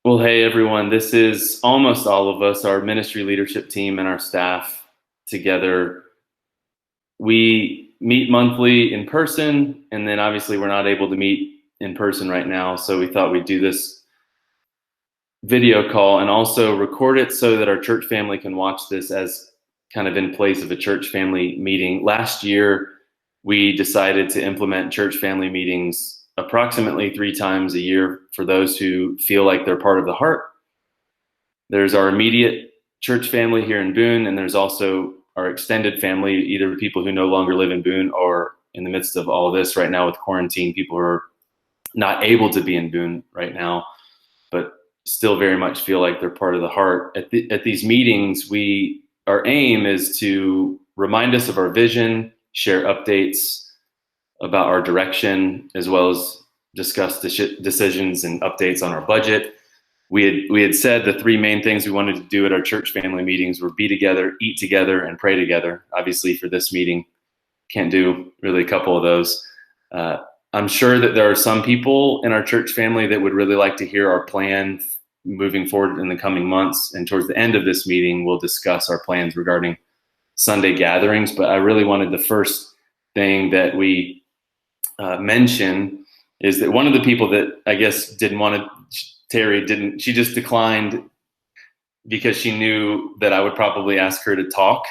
Well, hey everyone, this is almost all of us, our ministry leadership team and our staff together. We meet monthly in person, and then obviously we're not able to meet in person right now, so we thought we'd do this video call and also record it so that our church family can watch this as kind of in place of a church family meeting. Last year, we decided to implement church family meetings approximately 3 times a year for those who feel like they're part of the heart. There's our immediate church family here in Boone, and there's also our extended family, either people who no longer live in Boone or in the midst of all of this right now with quarantine, people who are not able to be in Boone right now, but still very much feel like they're part of the heart. At these meetings, our aim is to remind us of our vision, share updates about our direction, as well as discuss decisions and updates on our budget. We had said the 3 main things we wanted to do at our church family meetings were be together, eat together, and pray together. Obviously, for this meeting, can't do really a couple of those. I'm sure that there are some people in our church family that would really like to hear our plan moving forward in the coming months. And towards the end of this meeting, we'll discuss our plans regarding Sunday gatherings. But I really wanted the first thing that we mention is that one of the people that I guess didn't want to, Terry didn't, she just declined because she knew that I would probably ask her to talk.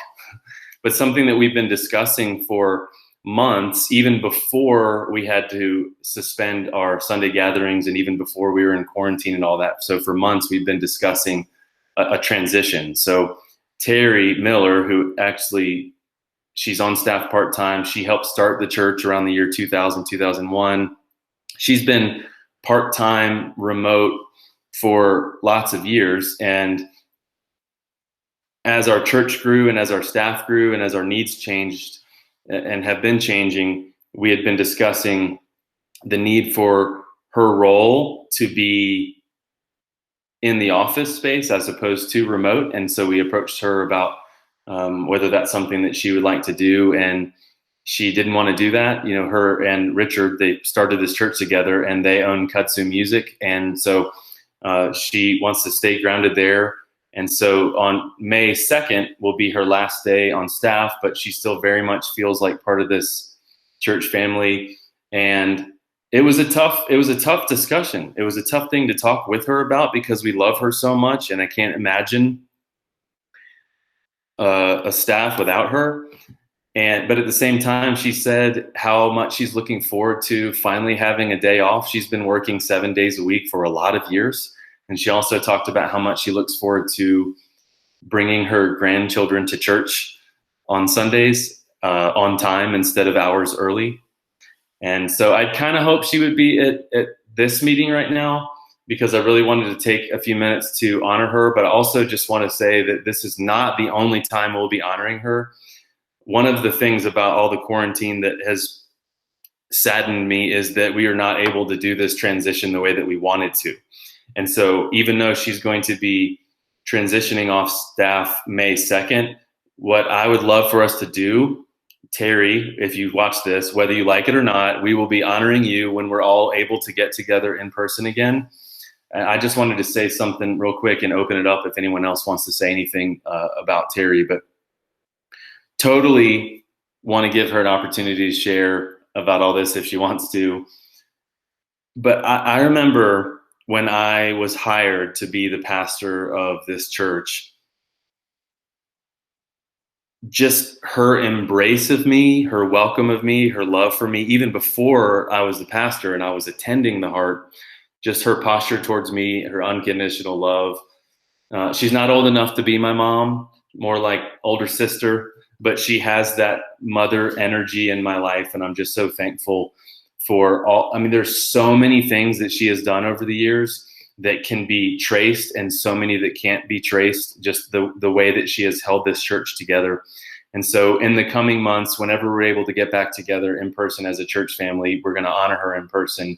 But something that we've been discussing for months, even before we had to suspend our Sunday gatherings and even before we were in quarantine and all that. So for months, we've been discussing a transition. So Terry Miller, who actually, she's on staff part-time. She helped start the church around the year 2000, 2001. She's been part-time remote for lots of years. And as our church grew and as our staff grew and as our needs changed and have been changing, we had been discussing the need for her role to be in the office space as opposed to remote. And so we approached her about whether that's something that she would like to do. And she didn't want to do that. You know, her and Richard, they started this church together and they own Kudzu Music. And so she wants to stay grounded there. And so on May 2nd will be her last day on staff, but she still very much feels like part of this church family. And it was a tough discussion. It was a tough thing to talk with her about because we love her so much. And I can't imagine a staff without her. But at the same time, she said how much she's looking forward to finally having a day off. She's been working 7 days a week for a lot of years. And she also talked about how much she looks forward to bringing her grandchildren to church on Sundays on time instead of hours early. And so I kind of hope she would be at this meeting right now because I really wanted to take a few minutes to honor her. But I also just want to say that this is not the only time we'll be honoring her. One of the things about all the quarantine that has saddened me is that we are not able to do this transition the way that we wanted to. And so even though she's going to be transitioning off staff May 2nd, what I would love for us to do, Terry, if you watch this, whether you like it or not, we will be honoring you when we're all able to get together in person again. And I just wanted to say something real quick and open it up if anyone else wants to say anything about Terry, but totally want to give her an opportunity to share about all this if she wants to. But I remember when I was hired to be the pastor of this church, just her embrace of me, her welcome of me, her love for me, even before I was the pastor and I was attending the Heart, just her posture towards me, her unconditional love. She's not old enough to be my mom, more like older sister, but she has that mother energy in my life. And I'm just so thankful for all. I mean, there's so many things that she has done over the years that can be traced and so many that can't be traced, just the way that she has held this church together. And so in the coming months, whenever we're able to get back together in person as a church family, we're going to honor her in person.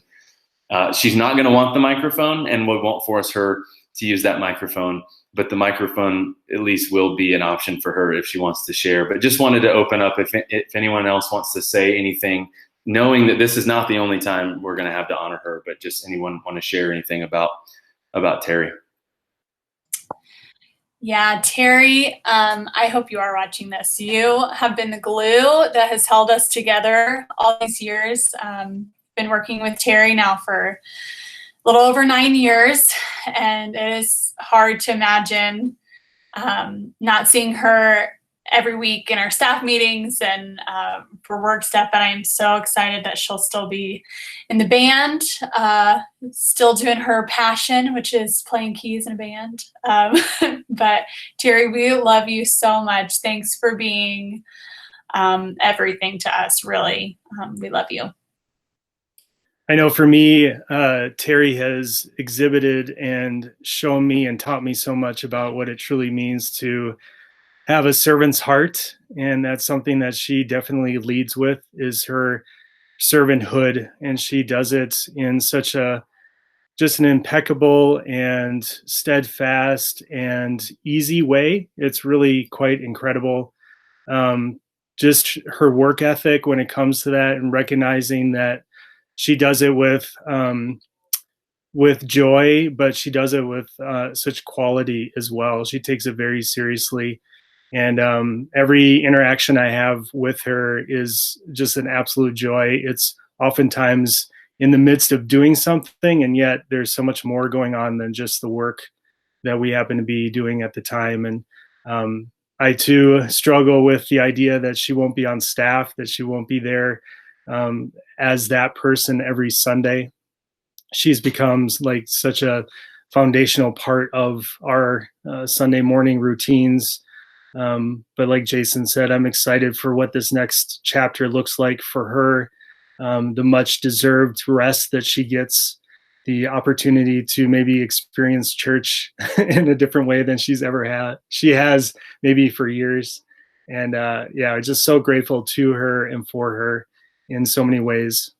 She's not going to want the microphone, and we won't force her to use that microphone, but the microphone at least will be an option for her if she wants to share. But just wanted to open up if anyone else wants to say anything, knowing that this is not the only time we're going to have to honor her, but just anyone want to share anything about about Terry. Yeah, Terry, I hope you are watching this. You have been the glue that has held us together all these years. Been working with Terry now for a little over 9 years, and it is hard to imagine not seeing her every week in our staff meetings and for work stuff. But I am so excited that she'll still be in the band, still doing her passion, which is playing keys in a band. But Terry, we love you so much. Thanks for being everything to us, really. We love you. I know for me, Terry has exhibited and shown me and taught me so much about what it truly means to have a servant's heart. And that's something that she definitely leads with, is her servanthood. And she does it in such just an impeccable and steadfast and easy way. It's really quite incredible. Just her work ethic when it comes to that, and recognizing that she does it with joy, but she does it with such quality as well. She takes it very seriously. And every interaction I have with her is just an absolute joy. It's oftentimes in the midst of doing something, and yet there's so much more going on than just the work that we happen to be doing at the time. And I too struggle with the idea that she won't be on staff, that she won't be there as that person every Sunday. She's becomes like such a foundational part of our Sunday morning routines. But like Jason said, I'm excited for what this next chapter looks like for her, the much deserved rest that she gets, the opportunity to maybe experience church in a different way than she's ever had. She has maybe for years. And yeah, just so grateful to her and for her in so many ways.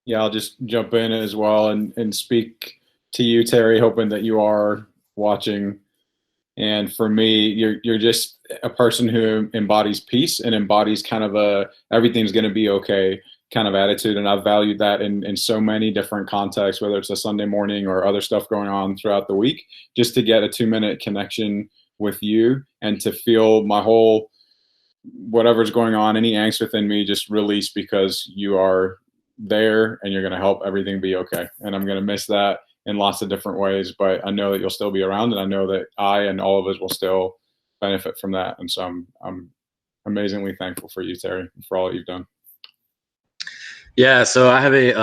Yeah, I'll just jump in as well and speak to you, Terry, hoping that you are watching. And for me, you're just a person who embodies peace and embodies kind of a everything's going to be okay kind of attitude. And I've valued that in so many different contexts, whether it's a Sunday morning or other stuff going on throughout the week, just to get a 2-minute connection with you and to feel my whole whatever's going on, any angst within me, just release because you are there and you're going to help everything be okay. And I'm going to miss that in lots of different ways, but I know that you'll still be around, and I know that I and all of us will still benefit from that. And so I'm amazingly thankful for you, Terry, for all that you've done. Yeah, so I have a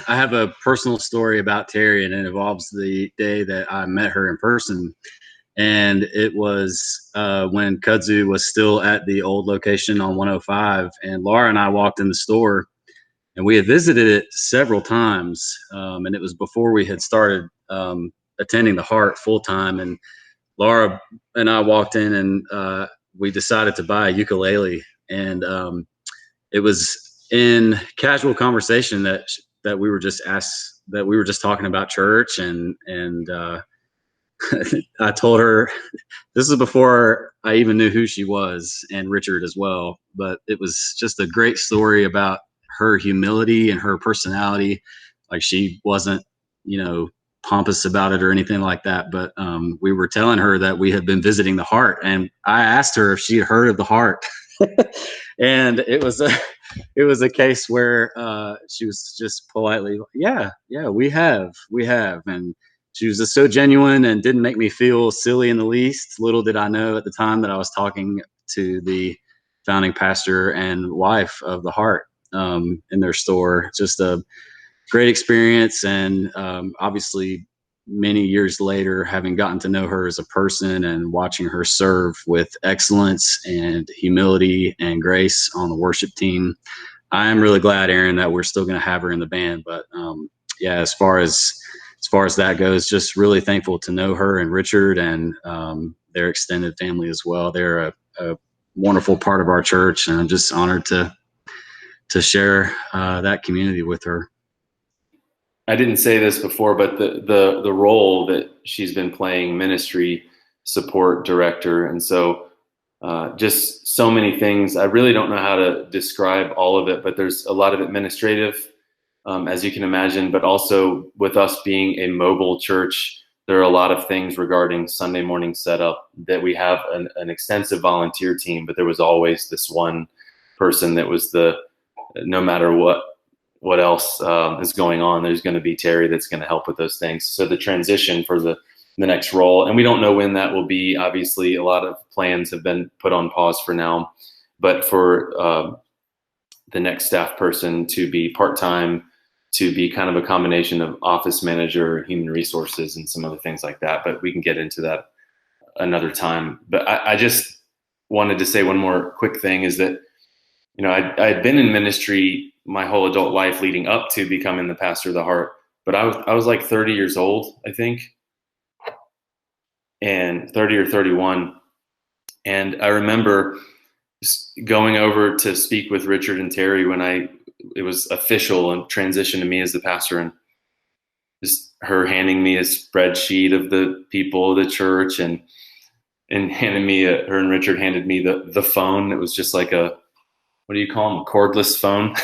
I have a personal story about Terry, and it involves the day that I met her in person. And it was when Kudzu was still at the old location on 105, and Laura and I walked in the store, and we had visited it several times, and it was before we had started attending the Heart full time. And Laura and I walked in, and we decided to buy a ukulele, and it was in casual conversation that we were just talking about church, and I told her, this is before I even knew who she was, and Richard as well, but it was just a great story about her humility and her personality. Like, she wasn't, pompous about it or anything like that. But we were telling her that we had been visiting the Heart, and I asked her if she had heard of the Heart. And it was a case where she was just politely, yeah, we have. And she was just so genuine and didn't make me feel silly in the least. Little did I know at the time that I was talking to the founding pastor and wife of the Heart in their store. Just a great experience. And obviously many years later, having gotten to know her as a person and watching her serve with excellence and humility and grace on the worship team, I am really glad, Aaron, that we're still going to have her in the band. But yeah, as far as that goes, just really thankful to know her and Richard and their extended family as well. They're a wonderful part of our church, and I'm just honored to share that community with her. I didn't say this before, but the role that she's been playing, ministry support director, and so just so many things. I really don't know how to describe all of it, but there's a lot of administrative as you can imagine, but also with us being a mobile church, there are a lot of things regarding Sunday morning setup that we have an extensive volunteer team, but there was always this one person that was no matter what else is going on, there's going to be Terry that's going to help with those things. So the transition for the next role, and we don't know when that will be. Obviously, a lot of plans have been put on pause for now, but for the next staff person to be part-time, to be kind of a combination of office manager, human resources, and some other things like that. But we can get into that another time. But I just wanted to say one more quick thing is that, I had been in ministry my whole adult life leading up to becoming the pastor of the Heart, but I was like 30 years old, I think, and 30 or 31. And I remember going over to speak with Richard and Terry when it was official and transitioned to me as the pastor, and just her handing me a spreadsheet of the people of the church and handing me her and Richard handed me the phone. It was just like what do you call them? Cordless phone.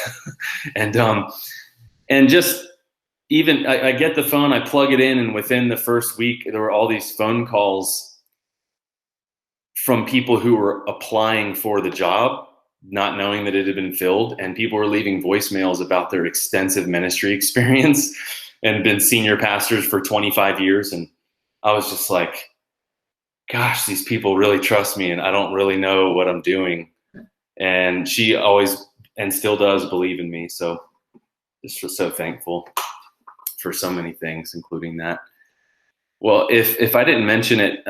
and just even I get the phone, I plug it in, and within the first week, there were all these phone calls from people who were applying for the job, not knowing that it had been filled, and people were leaving voicemails about their extensive ministry experience and been senior pastors for 25 years. And I was just like, gosh, these people really trust me, and I don't really know what I'm doing. And she always and still does believe in me. So just was so thankful for so many things, including that. Well, if I didn't mention it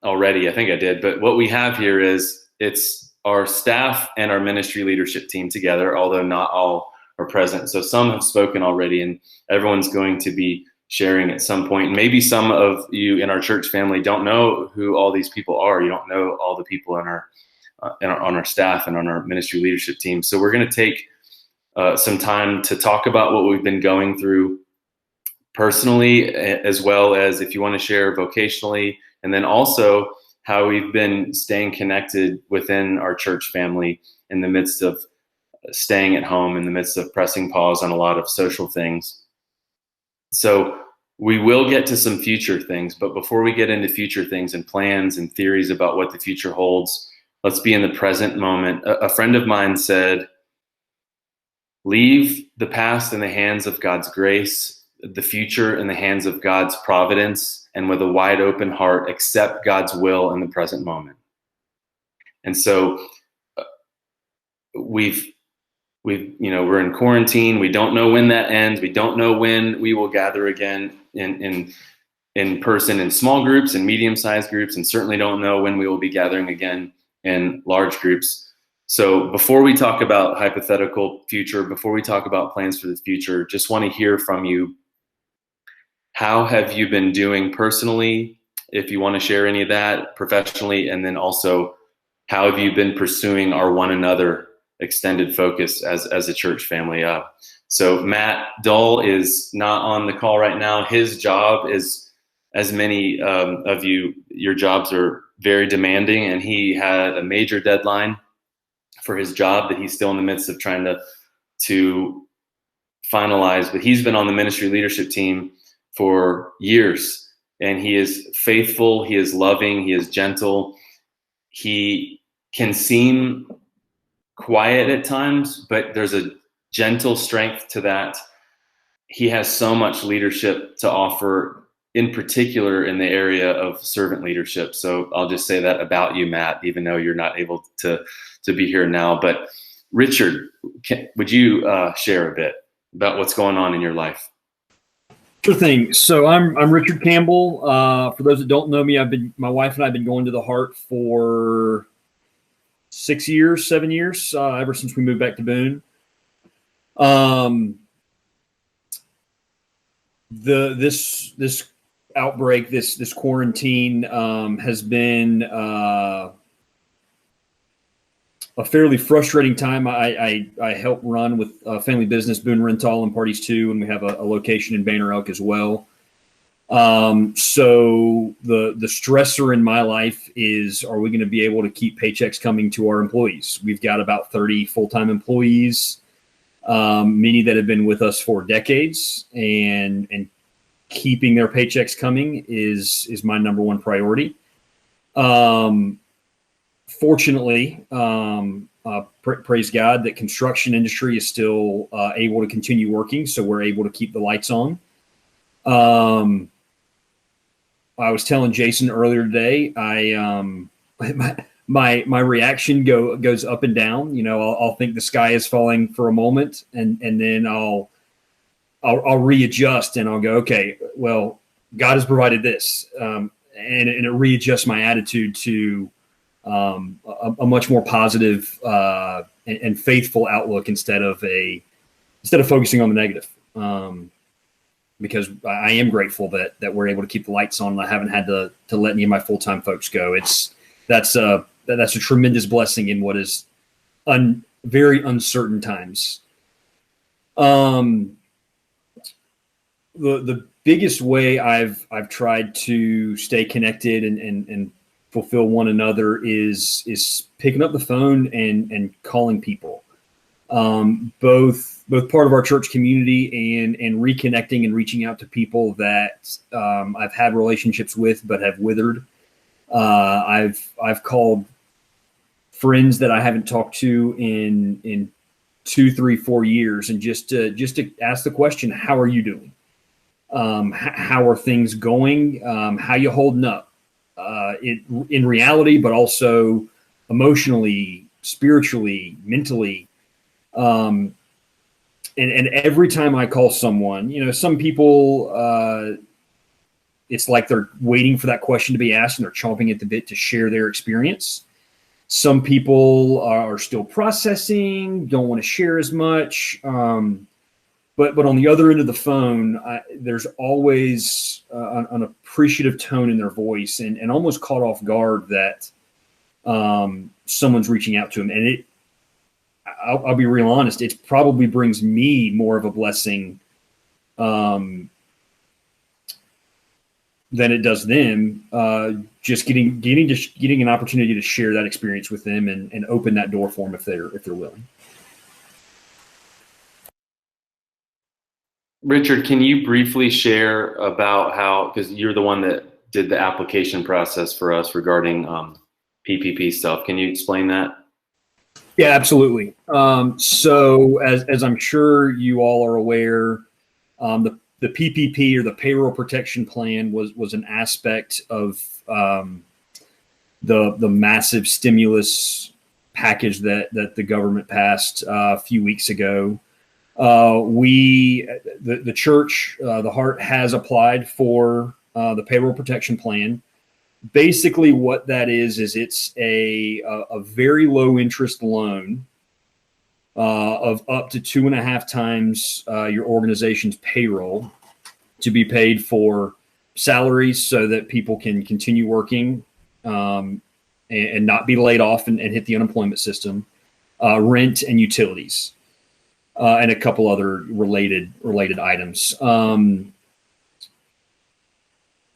already, I think I did, but what we have here it's our staff and our ministry leadership team together, although not all are present. So some have spoken already, and everyone's going to be sharing at some point. Maybe some of you in our church family don't know who all these people are. You don't know all the people on our staff and on our ministry leadership team. So we're going to take some time to talk about what we've been going through personally, as well as if you want to share vocationally, and then also how we've been staying connected within our church family in the midst of staying at home, in the midst of pressing pause on a lot of social things. So we will get to some future things, but before we get into future things and plans and theories about what the future holds, let's be in the present moment. A friend of mine said, leave the past in the hands of God's grace, the future in the hands of God's providence, and with a wide open heart, accept God's will in the present moment. And so we're in quarantine. We don't know when that ends. We don't know when we will gather again in person in small groups and medium-sized groups, and certainly don't know when we will be gathering again in large groups. So before we talk about hypothetical future, before we talk about plans for the future, just want to hear from you. How have you been doing personally? If you want to share any of that, professionally, and then also how have you been pursuing our one another extended focus as a church family? So Matt Dull is not on the call right now. His job is, as many of you, your jobs are very demanding, and he had a major deadline for his job that he's still in the midst of trying to finalize. But he's been on the ministry leadership team for years, and he is faithful, he is loving, he is gentle. He can seem quiet at times, but there's a gentle strength to that. He has so much leadership to offer, in particular in the area of servant leadership. So I'll just say that about you, Matt, even though you're not able to be here now. But Richard, would you share a bit about what's going on in your life? Sure thing. So I'm Richard Campbell. For those that don't know me, my wife and I have been going to the Heart for 7 years, ever since we moved back to Boone. This outbreak, this quarantine, has been a fairly frustrating time. I help run with family business, Boone Rental and Parties 2, and we have a location in Banner Elk as well. So the stressor in my life is, are we going to be able to keep paychecks coming to our employees? We've got about 30 full-time employees. many that have been with us for decades, and keeping their paychecks coming is my number one priority. Fortunately, praise God that construction industry is still able to continue working, so we're able to keep the lights on. I was telling Jason earlier today, my reaction goes up and down. You know, I'll think the sky is falling for a moment, and then I'll readjust, and I'll go, okay, well, God has provided this, and it readjusts my attitude to a much more positive and faithful outlook instead of focusing on the negative. Because I am grateful that we're able to keep the lights on, and I haven't had to let any of my full-time folks go. That's a tremendous blessing in what is very uncertain times. The biggest way I've tried to stay connected and fulfill one another is picking up the phone and calling people. Both part of our church community and reconnecting and reaching out to people that I've had relationships with but have withered. I've called friends that I haven't talked to in 2, 3, 4 years, and just to ask the question, how are you doing? How are things going? How you holding up? In reality, but also emotionally, spiritually, mentally. And every time I call someone, you know, some people, it's like they're waiting for that question to be asked and they're chomping at the bit to share their experience. Some people are still processing, don't want to share as much. But on the other end of the phone, there's always an appreciative tone in their voice, and almost caught off guard that someone's reaching out to them. And I'll be real honest, it probably brings me more of a blessing than it does them. Just getting an opportunity to share that experience with them and open that door for them if they're willing. Richard, can you briefly share about how, because you're the one that did the application process for us regarding PPP stuff. Can you explain that? Yeah, absolutely. So as I'm sure you all are aware, the PPP, or the Payroll Protection Plan, was an aspect of the massive stimulus package that the government passed a few weeks ago. The church, theHeart, has applied for the Payroll Protection Plan. Basically, what that is it's a very low interest loan of up to 2.5 times your organization's payroll to be paid for salaries so that people can continue working and not be laid off and hit the unemployment system, rent and utilities, and a couple other related items.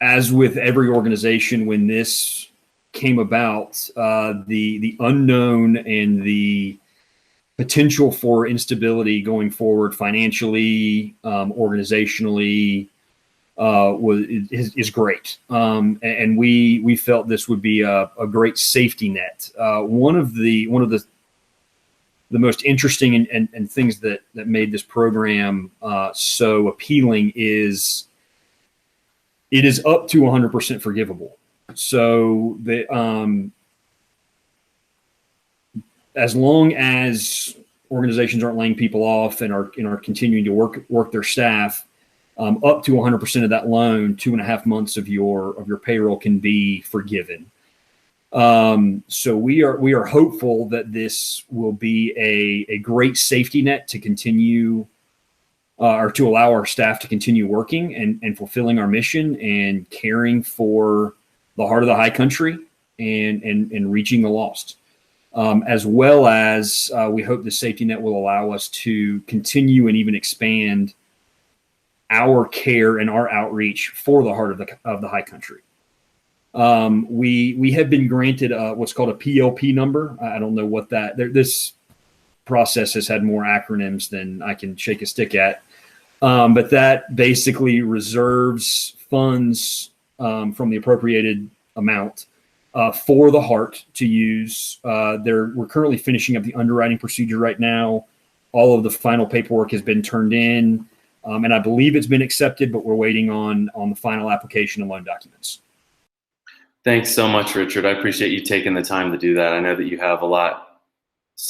As with every organization, when this came about, the unknown and the potential for instability going forward, financially, organizationally, is great. And we felt this would be a great safety net. One of the most interesting and things that made this program so appealing is it is up to 100% forgivable. So as long as organizations aren't laying people off and are continuing to work their staff, up to 100% of that loan, 2.5 months of your payroll can be forgiven. So we are hopeful that this will be a great safety net to continue or to allow our staff to continue working and fulfilling our mission and caring for the heart of the high country and reaching the lost. As well as we hope the safety net will allow us to continue and even expand our care and our outreach for the heart of the high country. We have been granted what's called a PLP number. I don't know what that. process has had more acronyms than I can shake a stick at. But that basically reserves funds from the appropriated amount for the Heart to use. We're currently finishing up the underwriting procedure right now. All of the final paperwork has been turned in, and I believe it's been accepted, but we're waiting on the final application and loan documents. Thanks so much, Richard. I appreciate you taking the time to do that. I know that you have a lot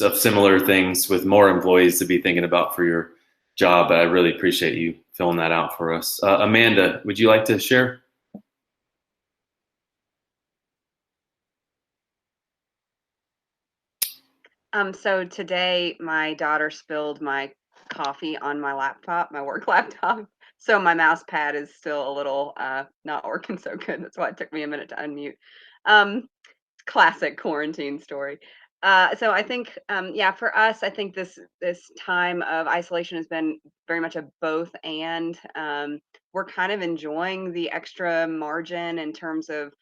of similar things with more employees to be thinking about for your job, but I really appreciate you filling that out for us. Amanda, would you like to share? So today my daughter spilled my coffee on my laptop, my work laptop. So my mouse pad is still a little not working so good. That's why it took me a minute to unmute. Classic quarantine story. So I think, yeah, for us, I think this time of isolation has been very much a both and. We're kind of enjoying the extra margin in terms of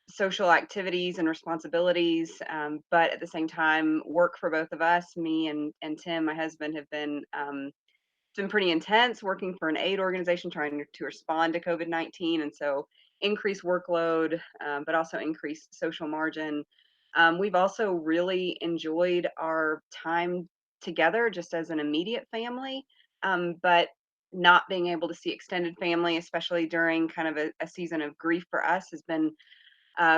social activities and responsibilities, but at the same time, work for both of us, me and Tim, my husband, have been it's been pretty intense working for an aid organization trying to respond to COVID-19, and so increased workload, but also increased social margin. We've also really enjoyed our time together just as an immediate family, but not being able to see extended family, especially during kind of a season of grief for us, has been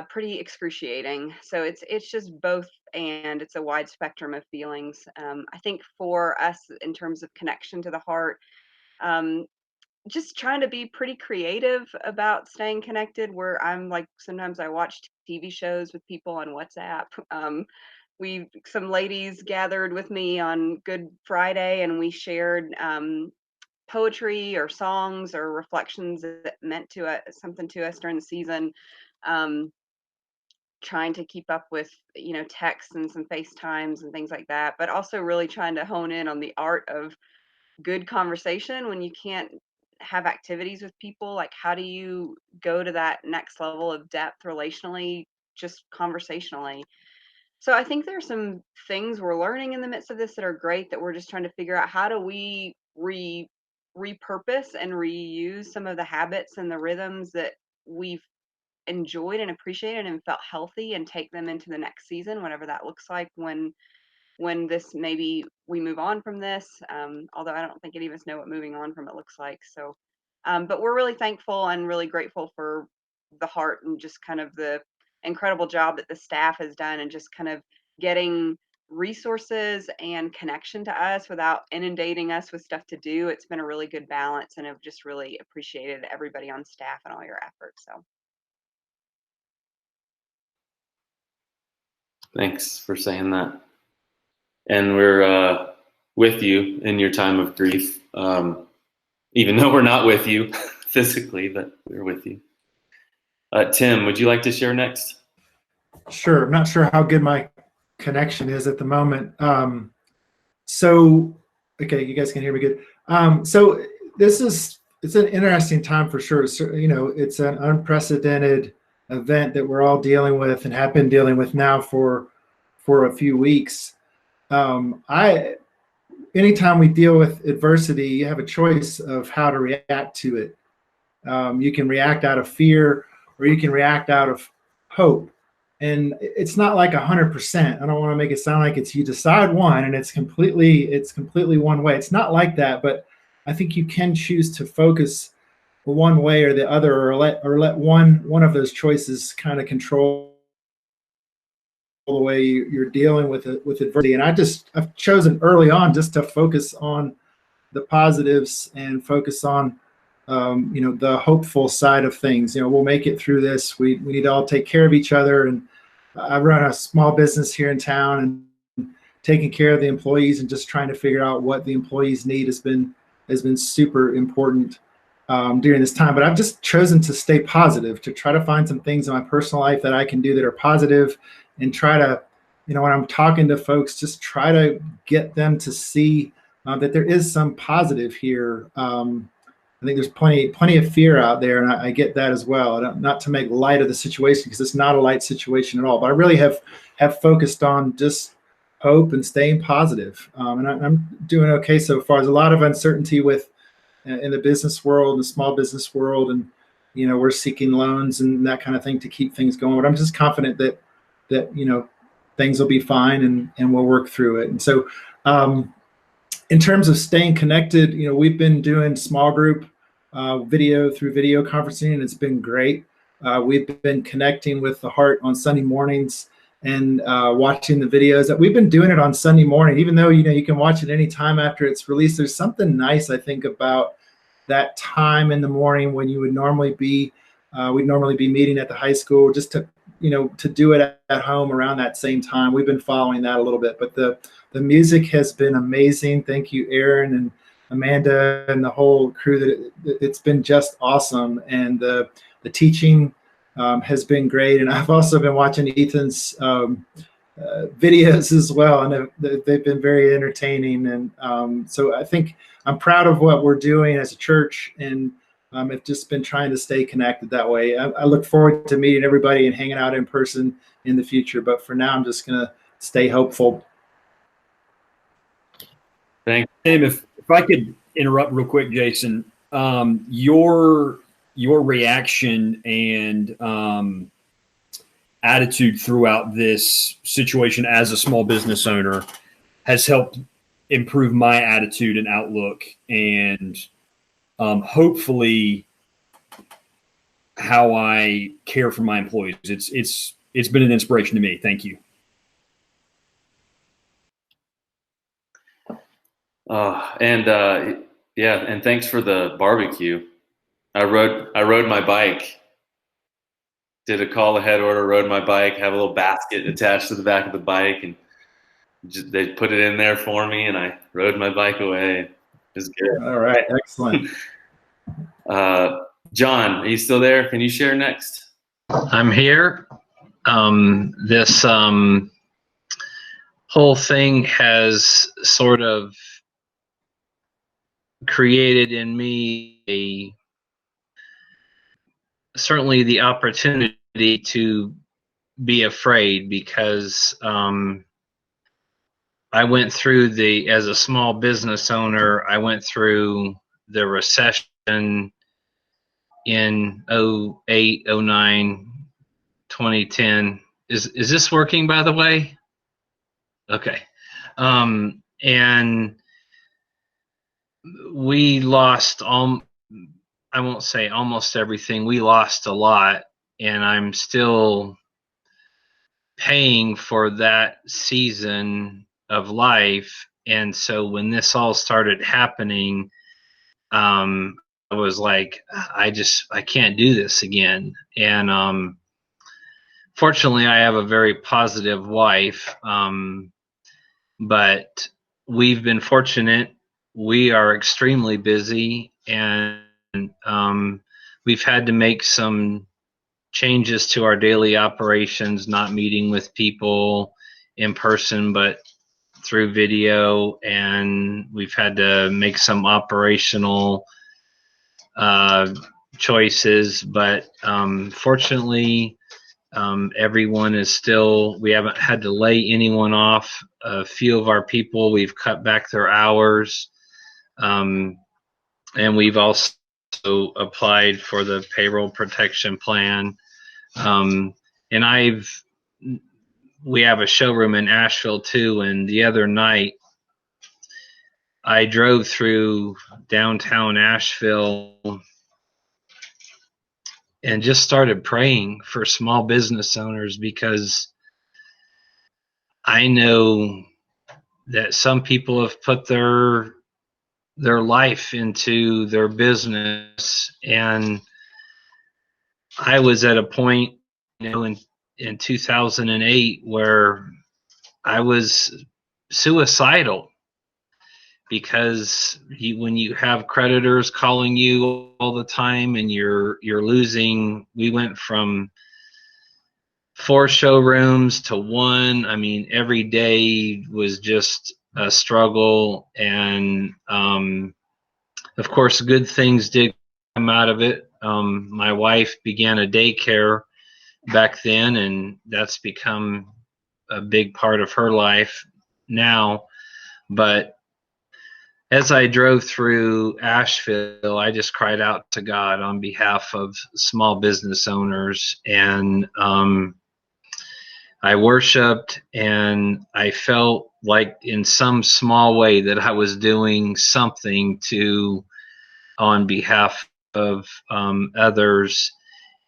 pretty excruciating. So it's just both, and it's a wide spectrum of feelings. I think for us, in terms of connection to the Heart, just trying to be pretty creative about staying connected. Where I'm like, sometimes I watch TV shows with people on WhatsApp. Some ladies gathered with me on Good Friday, and we shared poetry or songs or reflections that meant something to us during the season. Trying to keep up with, texts and some FaceTimes and things like that, but also really trying to hone in on the art of good conversation when you can't have activities with people. Like, how do you go to that next level of depth relationally, just conversationally? So I think there's some things we're learning in the midst of this that are great, that we're just trying to figure out how do we repurpose and reuse some of the habits and the rhythms that we've enjoyed and appreciated and felt healthy, and take them into the next season, whatever that looks like, when this, maybe we move on from this, although I don't think any of us know what moving on from it looks like. So but we're really thankful and really grateful for the Heart and just kind of the incredible job that the staff has done, and just kind of getting resources and connection to us without inundating us with stuff to do. It's been a really good balance, and I've just really appreciated everybody on staff and all your efforts. So Thanks for saying that. And we're with you in your time of grief, even though we're not with you physically, but we're with you. Tim, would you like to share next? Sure. I'm not sure how good my connection is at the moment. So, okay, you guys can hear me good. So it's an interesting time for sure. So, it's an unprecedented event that we're all dealing with and have been dealing with now for a few weeks. Anytime we deal with adversity, you have a choice of how to react to it. You can react out of fear, or you can react out of hope. And it's not like 100%. I don't want to make it sound like you decide one and it's completely one way. It's not like that, but I think you can choose to focus one way or the other, or let one of those choices kind of control the way you're dealing with adversity. And I've chosen early on just to focus on the positives and focus on the hopeful side of things. We'll make it through this. We need to all take care of each other. And I run a small business here in town, and taking care of the employees and just trying to figure out what the employees need has been super important during this time. But I've just chosen to stay positive, to try to find some things in my personal life that I can do that are positive, and try to, when I'm talking to folks, just try to get them to see that there is some positive here. I think there's plenty of fear out there, and I get that as well. Not to make light of the situation, because it's not a light situation at all. But I really have focused on just hope and staying positive. And I'm doing okay so far. There's a lot of uncertainty with in the business world, the small business world, and we're seeking loans and that kind of thing to keep things going. But I'm just confident that things will be fine and we'll work through it. And so, in terms of staying connected, we've been doing small group video conferencing, and it's been great. We've been connecting with the Heart on Sunday mornings and watching the videos. We've been doing it on Sunday morning, even though you can watch it any time after it's released. There's something nice, I think, about that time in the morning when you would normally be we'd normally be meeting at the high school, just to do it at home around that same time. We've been following that a little bit, but the music has been amazing. Thank you, Aaron and Amanda and the whole crew. It's been just awesome, and the teaching has been great. And I've also been watching Ethan's videos as well, and they've been very entertaining. And so I think I'm proud of what we're doing as a church, and I've just been trying to stay connected that way. I look forward to meeting everybody and hanging out in person in the future, but for now, I'm just going to stay hopeful. Thanks. Tim, if I could interrupt real quick, Jason, your reaction and attitude throughout this situation as a small business owner has helped improve my attitude and outlook, and hopefully how I care for my employees. It's been an inspiration to me. Thank you. And thanks for the barbecue. I rode my bike, did a call ahead order, rode my bike, have a little basket attached to the back of the bike, and they put it in there for me, and I rode my bike away. It was good. All right, excellent. John, are you still there? Can you share next? I'm here. This whole thing has sort of created in me certainly the opportunity to be afraid, because I went through as a small business owner, I went through the recession in 08, 09, 2010. Is this working, by the way? Okay. And we lost I won't say almost everything. We lost a lot, and I'm still paying for that season of life. And so when this all started happening, I was like, I can't do this again. And fortunately, I have a very positive wife, but we've been fortunate. We are extremely busy, and we've had to make some changes to our daily operations, not meeting with people in person, but through video. And we've had to make some operational choices, but fortunately, everyone is still, we haven't had to lay anyone off. A few of our people, we've cut back their hours. And we've also applied for the payroll protection plan. And we have a showroom in Asheville too. And the other night I drove through downtown Asheville and just started praying for small business owners, because I know that some people have put their life into their business. And I was at a point, in 2008 where I was suicidal, because when you have creditors calling you all the time and you're losing, we went from 4 showrooms to 1. I mean, every day was just a struggle. And of course, good things did come out of it. My wife began a daycare back then, and that's become a big part of her life. now. But as I drove through Asheville, I just cried out to God on behalf of small business owners, and I worshiped, and I felt like in some small way that I was doing something on behalf of others.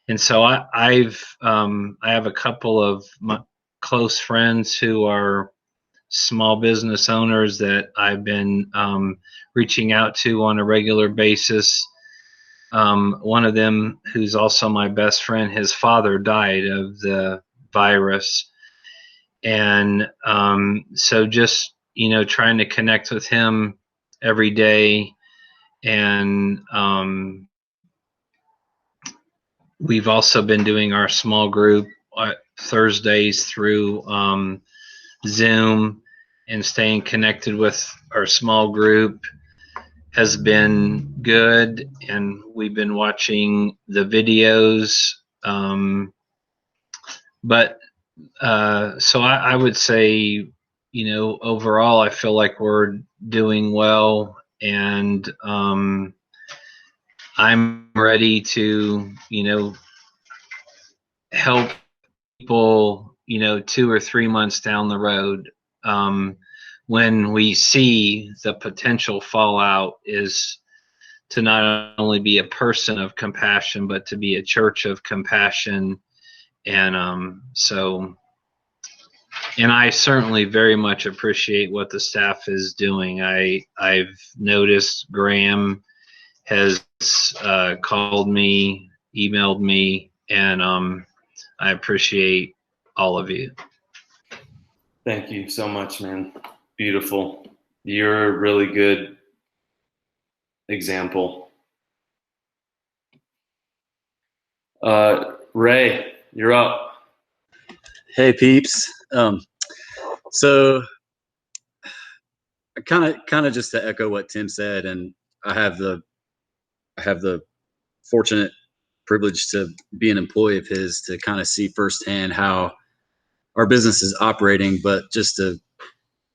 And so I have a couple of my close friends who are small business owners that I've been reaching out to on a regular basis. One of them, who's also my best friend, his father died of the virus. And so just, trying to connect with him every day. And we've also been doing our small group Thursdays through Zoom, and staying connected with our small group has been good. And we've been watching the videos. So I would say, overall, I feel like we're doing well, and I'm ready to, help people, 2 or 3 months down the road, when we see the potential fallout, is to not only be a person of compassion, but to be a church of compassion. And and I certainly very much appreciate what the staff is doing. I've noticed Graham has called me, emailed me, and I appreciate all of you. Thank you so much, man. Beautiful. You're a really good example. Ray, you're up. Hey, peeps. So kind of just to echo what Tim said, and I have the fortunate privilege to be an employee of his, to kind of see firsthand how our business is operating, but just to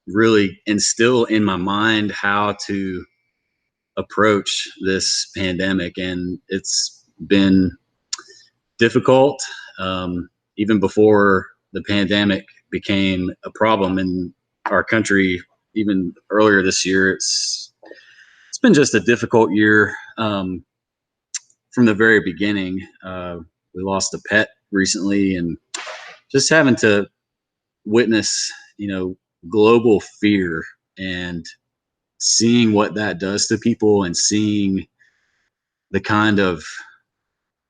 really instill in my mind how to approach this pandemic. And it's been difficult, even before the pandemic became a problem in our country. Even earlier this year, it's been just a difficult year from the very beginning. We lost a pet recently, and just having to witness, global fear, and seeing what that does to people, and seeing the kind of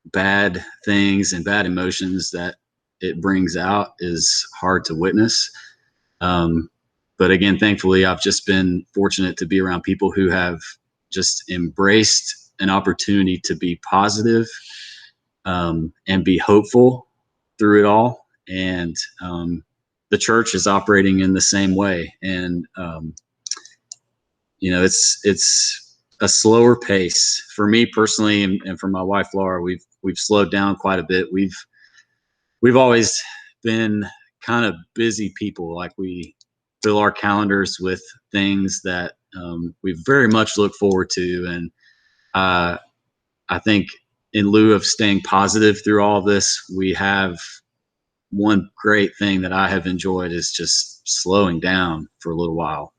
bad things and bad emotions that it brings out is hard to witness. But again, thankfully, I've just been fortunate to be around people who have just embraced an opportunity to be positive, and be hopeful through it all. And the church is operating in the same way. And it's a slower pace for me personally, and for my wife Laura. We've slowed down quite a bit. We've always been kind of busy people. Like, we fill our calendars with things that we very much look forward to. And I think in lieu of staying positive through all of this, we have one great thing that I have enjoyed, is just slowing down for a little while.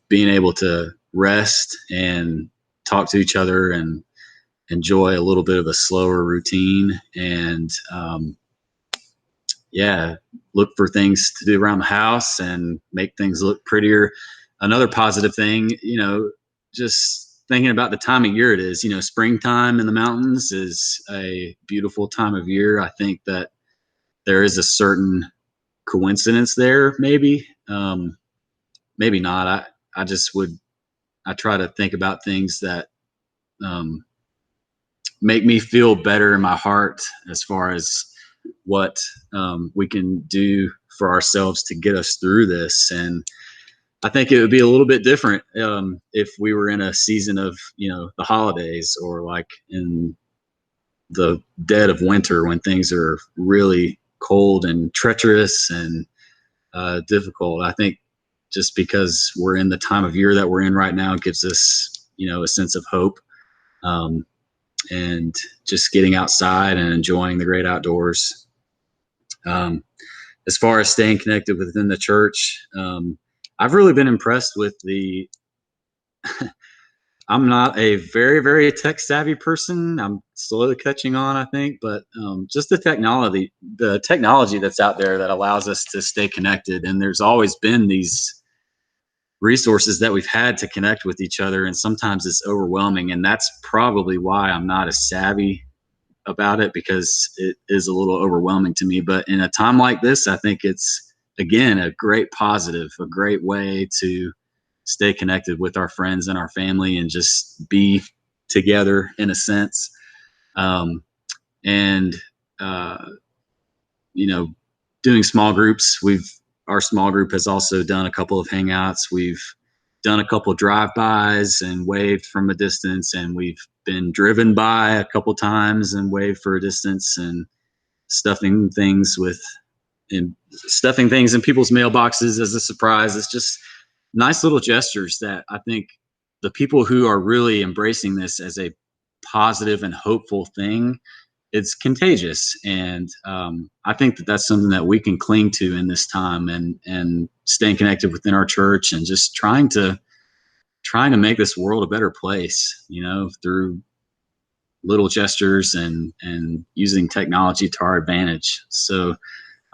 Being able to rest and talk to each other and enjoy a little bit of a slower routine, and look for things to do around the house and make things look prettier. Another positive thing, just thinking about the time of year it is. Springtime in the mountains is a beautiful time of year. I think that there is a certain coincidence there, maybe not. I try to think about things that make me feel better in my heart, as far as what we can do for ourselves to get us through this. And I think it would be a little bit different if we were in a season of, the holidays, or like in the dead of winter, when things are really cold and treacherous, and difficult. I think just because we're in the time of year that we're in right now gives us, a sense of hope, and just getting outside and enjoying the great outdoors. As far as staying connected within the church, I've really been impressed with I'm not a very, very tech savvy person. I'm slowly catching on, I think, but just the technology that's out there that allows us to stay connected. And there's always been these resources that we've had to connect with each other. And sometimes it's overwhelming. And that's probably why I'm not as savvy about it, because it is a little overwhelming to me. But in a time like this, I think it's, again, a great positive, a great way to stay connected with our friends and our family and just be together in a sense. Doing small groups. Our small group has also done a couple of hangouts. We've done a couple of drive-bys and waved from a distance, and we've been driven by a couple times and waved for a distance, and stuffing things in people's mailboxes as a surprise. It's just nice little gestures that I think the people who are really embracing this as a positive and hopeful thing, it's contagious. And I think that that's something that we can cling to in this time, and staying connected within our church and just trying to make this world a better place, through little gestures and using technology to our advantage. So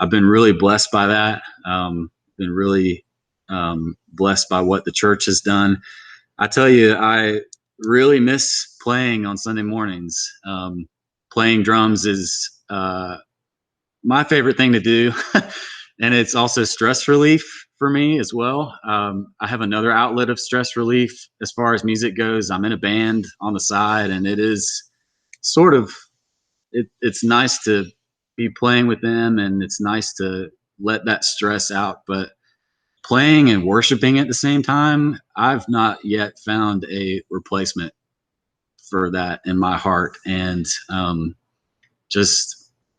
I've been really blessed by that. Been really blessed by what the church has done. I tell you, I really miss playing on Sunday mornings. Playing drums is my favorite thing to do. And it's also stress relief for me as well. I have another outlet of stress relief as far as music goes. I'm in a band on the side, and it is sort of, it's nice to be playing with them, and it's nice to let that stress out. But playing and worshiping at the same time, I've not yet found a replacement for that in my heart. And I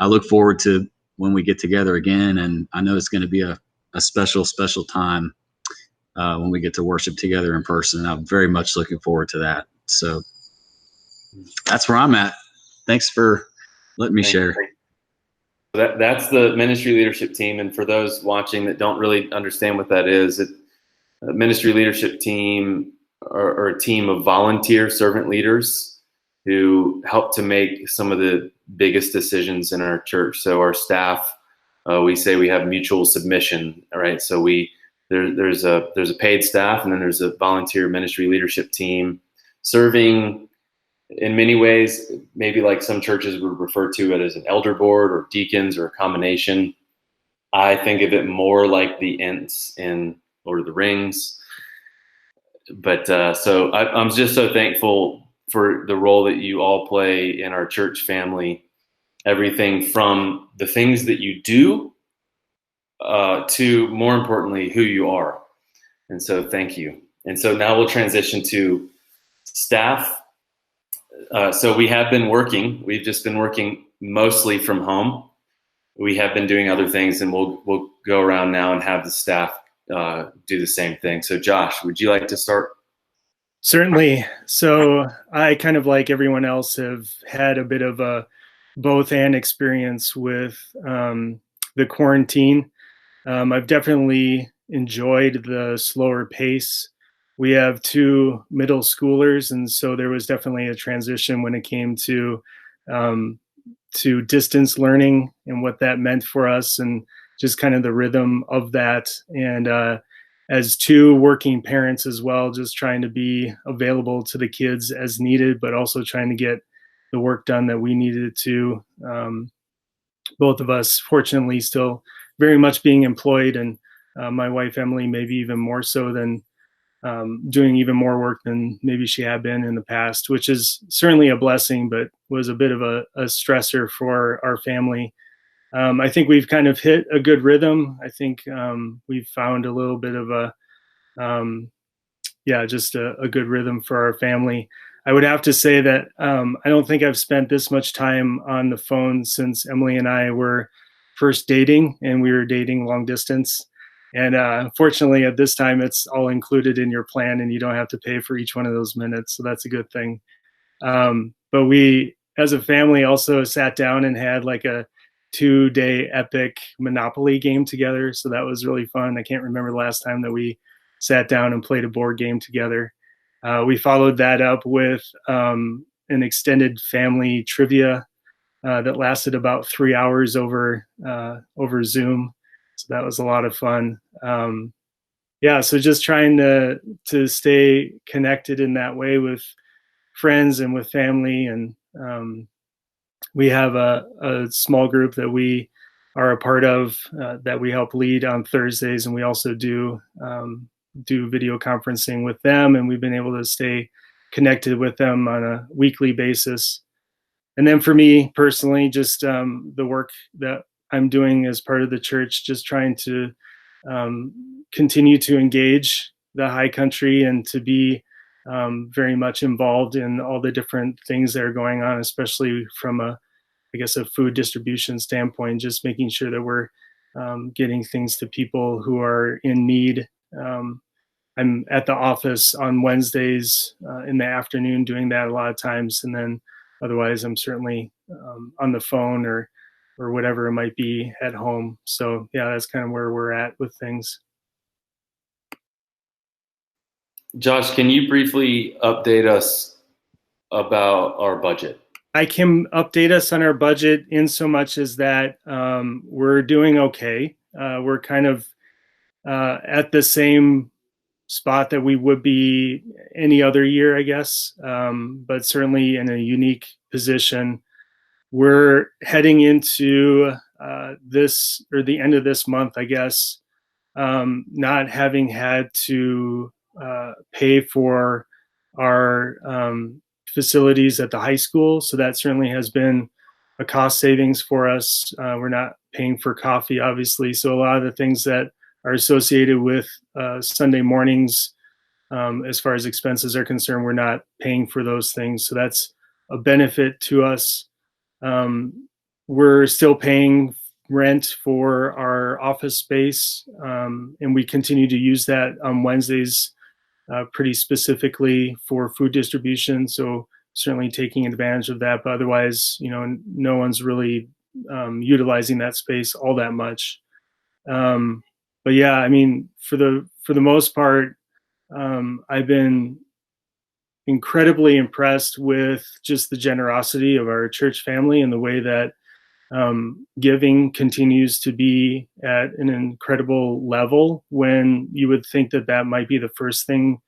look forward to when we get together again, and I know it's going to be a special, special time when we get to worship together in person. I'm very much looking forward to that. So that's where I'm at. Thanks for letting me share. That's the ministry leadership team. And for those watching that don't really understand what that is, a ministry leadership team or a team of volunteer servant leaders who help to make some of the biggest decisions in our church. So our staff, we say we have mutual submission, right? So there's a paid staff, and then there's a volunteer ministry leadership team serving in many ways, maybe like some churches would refer to it as an elder board or deacons or a combination. I think of it more like the Ents in Lord of the Rings. But so I'm just so thankful for the role that you all play in our church family. Everything from the things that you do to, more importantly, who you are. And so thank you. And so now we'll transition to staff. So we have been working. We've just been working mostly from home. We have been doing other things, and we'll go around now and have the staff do the same thing. So Josh, would you like to start? Certainly. So I kind of, like everyone else, have had a bit of a both and experience with the quarantine. I've definitely enjoyed the slower pace. We have 2 middle schoolers, and so there was definitely a transition when it came to distance learning and what that meant for us, and just kind of the rhythm of that. And as 2 working parents as well, just trying to be available to the kids as needed, but also trying to get the work done that we needed to. Both of us, fortunately, still very much being employed, and my wife, Emily, maybe even more so than doing even more work than maybe she had been in the past, which is certainly a blessing, but was a bit of a stressor for our family. I think we've kind of hit a good rhythm. I think we've found a little bit of a good rhythm for our family. I would have to say that I don't think I've spent this much time on the phone since Emily and I were first dating, and we were dating long distance. And fortunately, at this time, it's all included in your plan, and you don't have to pay for each one of those minutes. So that's a good thing. But we, as a family, also sat down and had like a 2-day epic Monopoly game together. So that was really fun. I can't remember the last time that we sat down and played a board game together. We followed that up with an extended family trivia that lasted about 3 hours over Zoom. So that was a lot of fun. Yeah, so just trying to stay connected in that way with friends and with family. And we have a small group that we are a part of that we help lead on Thursdays, and we also do video conferencing with them, and we've been able to stay connected with them on a weekly basis. And then for me personally, just the work that I'm doing as part of the church, just trying to continue to engage the high country and to be very much involved in all the different things that are going on, especially from a food distribution standpoint, just making sure that we're getting things to people who are in need. I'm at the office on Wednesdays in the afternoon doing that a lot of times, and then otherwise I'm certainly on the phone or whatever it might be at home. So yeah, that's kind of where we're at with things. Josh, can you briefly update us about our budget? I can update us on our budget in so much as that we're doing okay. We're kind of at the same spot that we would be any other year, I guess, but certainly in a unique position. We're heading into this, or the end of this month, I guess, not having had to pay for our facilities at the high school. So that certainly has been a cost savings for us. We're not paying for coffee, obviously. So a lot of the things that are associated with Sunday mornings, as far as expenses are concerned, we're not paying for those things. So that's a benefit to us. We're still paying rent for our office space, and we continue to use that on Wednesdays pretty specifically for food distribution. So certainly taking advantage of that, but otherwise, no one's really utilizing that space all that much. But yeah, I mean, for the most part, I've been incredibly impressed with just the generosity of our church family and the way that giving continues to be at an incredible level, when you would think that that might be the first thing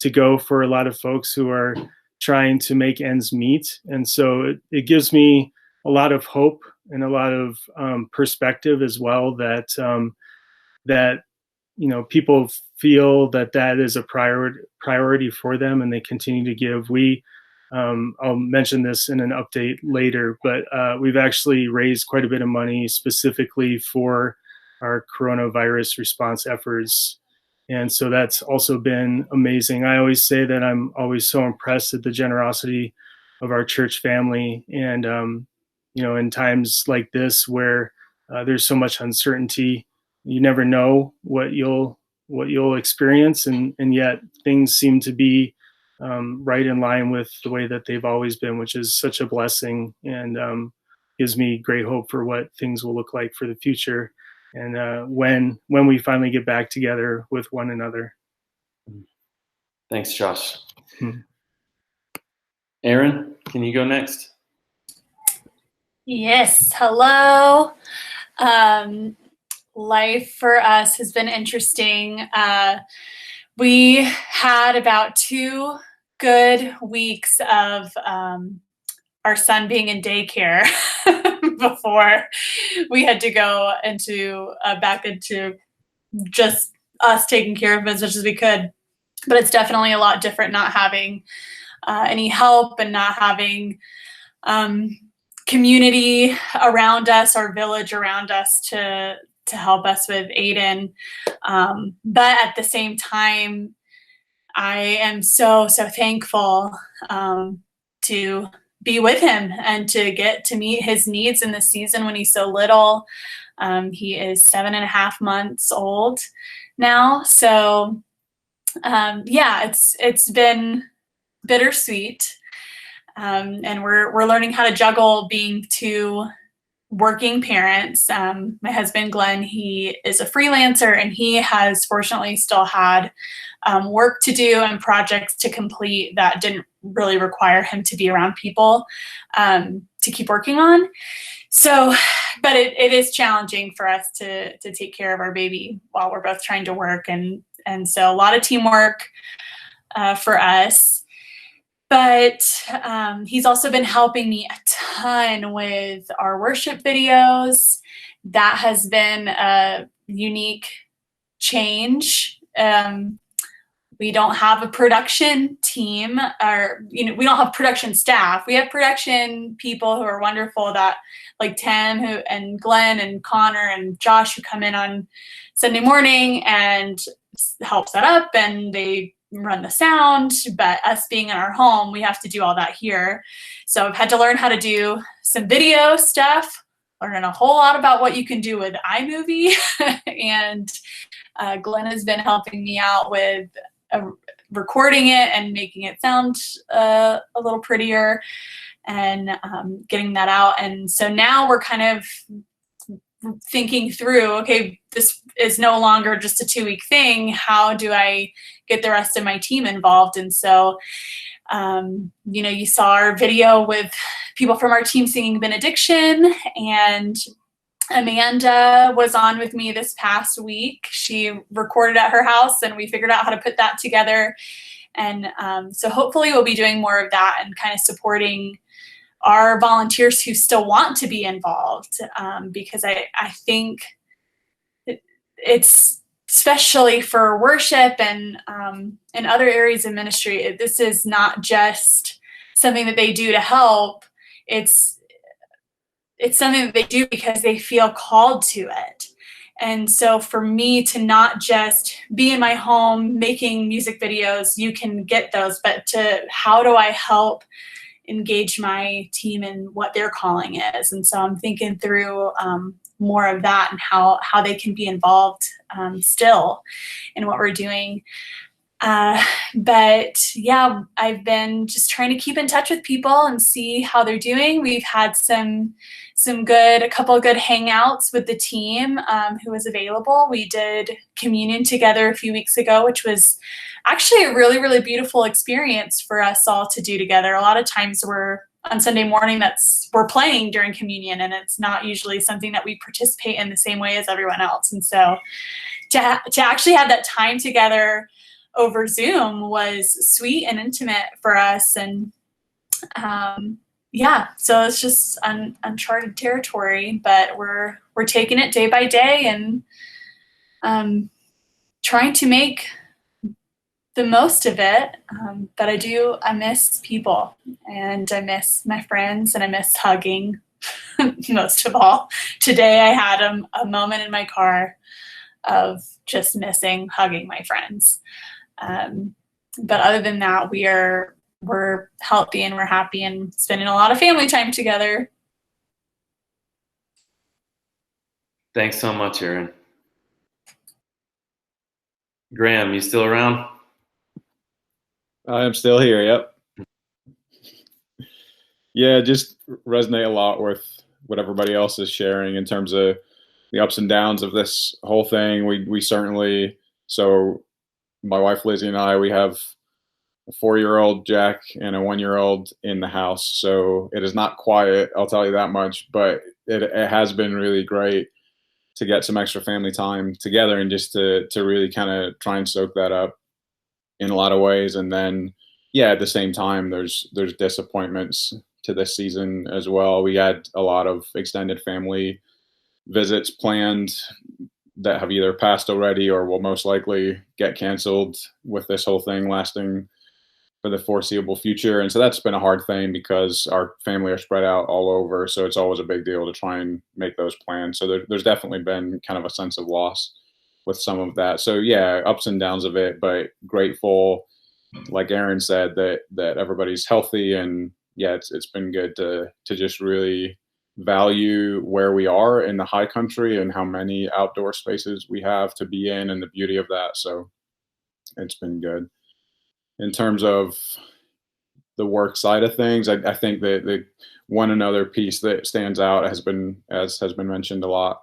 to go for a lot of folks who are trying to make ends meet. And so it gives me a lot of hope and a lot of perspective as well, that people feel that that is a priority for them, and they continue to give. I'll mention this in an update later, but we've actually raised quite a bit of money specifically for our coronavirus response efforts. And so that's also been amazing. I always say that I'm always so impressed at the generosity of our church family. And, in times like this where there's so much uncertainty, you never know what you'll experience. And yet things seem to be right in line with the way that they've always been, which is such a blessing, and gives me great hope for what things will look like for the future, and when we finally get back together with one another. Thanks, Josh. Aaron, can you go next? Yes. Hello. Life for us has been interesting. We had about 2 good weeks of our son being in daycare before we had to go back into just us taking care of him as much as we could. But it's definitely a lot different not having any help and not having community around us, our village around us to help us with Aiden. But at the same time, I am so thankful to be with him and to get to meet his needs in the season when he's so little. He is 7.5 months old now. So yeah, it's been bittersweet. And we're learning how to juggle being two working parents. My husband, Glenn, he is a freelancer, and he has fortunately still had work to do and projects to complete that didn't really require him to be around people to keep working on. So, but it is challenging for us to take care of our baby while we're both trying to work. And so a lot of teamwork for us. But he's also been helping me a ton with our worship videos. That has been a unique change. We don't have a production team, or we don't have production staff. We have production people who are wonderful, that like Tim and Glenn and Connor and Josh, who come in on Sunday morning and help set up, and they run the sound. But us being in our home, we have to do all that here. So I've had to learn how to do some video stuff, learning a whole lot about what you can do with iMovie. And Glenn has been helping me out with recording it and making it sound a little prettier, and getting that out. And so now we're kind of thinking through, okay, this is no longer just a 2-week thing. How do I get the rest of my team involved? And so, you saw our video with people from our team singing benediction, and Amanda was on with me this past week. She recorded at her house, and we figured out how to put that together. And so hopefully we'll be doing more of that and kind of supporting our volunteers who still want to be involved, because I think it's, especially for worship and in other areas of ministry, this is not just something that they do to help. It's something that they do because they feel called to it. And so for me to not just be in my home making music videos, you can get those, but to how do I help engage my team in what their calling is? And so I'm thinking through more of that, and how they can be involved still in what we're doing. But yeah, I've been just trying to keep in touch with people and see how they're doing. We've had a couple of good hangouts with the team who was available. We did communion together a few weeks ago, which was actually a really, really beautiful experience for us all to do together. A lot of times on Sunday morning, we're playing during communion, and it's not usually something that we participate in the same way as everyone else. And so to actually have that time together over Zoom was sweet and intimate for us. And yeah, so it's just uncharted territory, but we're taking it day by day, and trying to make the most of it. But I miss people, and I miss my friends, and I miss hugging most of all. Today I had a moment in my car of just missing hugging my friends. But other than that, we're healthy, and we're happy, and spending a lot of family time together. Thanks so much, Erin. Graham, you still around? I am still here. Yep. Yeah, just resonate a lot with what everybody else is sharing in terms of the ups and downs of this whole thing. We certainly, so my wife Lizzie and I, we have a 4-year-old Jack and a 1-year-old in the house. So it is not quiet, I'll tell you that much, but it has been really great to get some extra family time together, and just to really kind of try and soak that up in a lot of ways. And then, yeah, at the same time, there's disappointments to this season as well. We had a lot of extended family visits planned that have either passed already or will most likely get canceled, with this whole thing lasting for the foreseeable future. And so that's been a hard thing, because our family are spread out all over. So it's always a big deal to try and make those plans. So there's definitely been kind of a sense of loss with some of that. So yeah, ups and downs of it, but grateful, like Erin said, that everybody's healthy. And yeah, it's been good to just really value where we are in the high country and how many outdoor spaces we have to be in and the beauty of that. So it's been good. In terms of the work side of things, I think that the one another piece that stands out has been, as has been mentioned a lot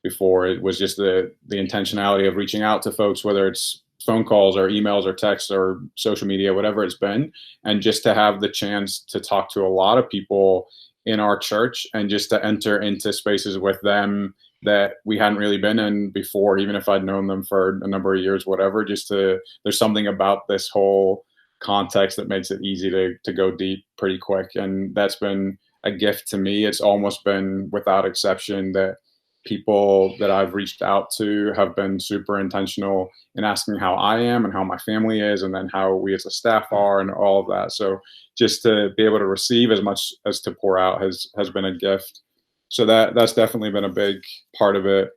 before, it was just the intentionality of reaching out to folks, whether it's phone calls or emails or texts or social media, whatever it's been, and just to have the chance to talk to a lot of people in our church and just to enter into spaces with them that we hadn't really been in before, even if I'd known them for a number of years, whatever. There's something about this whole context that makes it easy to go deep pretty quick. And that's been a gift to me. It's almost been without exception that people that I've reached out to have been super intentional in asking how I am and how my family is, and then how we as a staff are and all of that. So just to be able to receive as much as to pour out has been a gift. So that's definitely been a big part of it.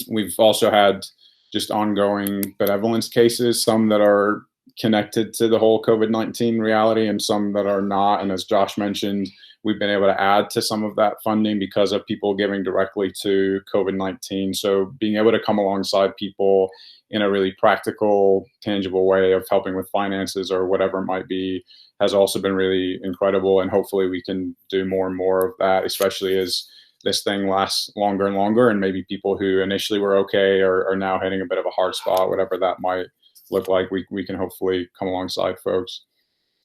We've also had just ongoing benevolence cases, some that are connected to the whole COVID-19 reality and some that are not. And as Josh mentioned, we've been able to add to some of that funding because of people giving directly to COVID-19. So being able to come alongside people in a really practical, tangible way of helping with finances or whatever it might be has also been really incredible. And hopefully we can do more and more of that, especially as this thing lasts longer and longer, and maybe people who initially were okay are now hitting a bit of a hard spot, whatever that might look like. We can hopefully come alongside folks.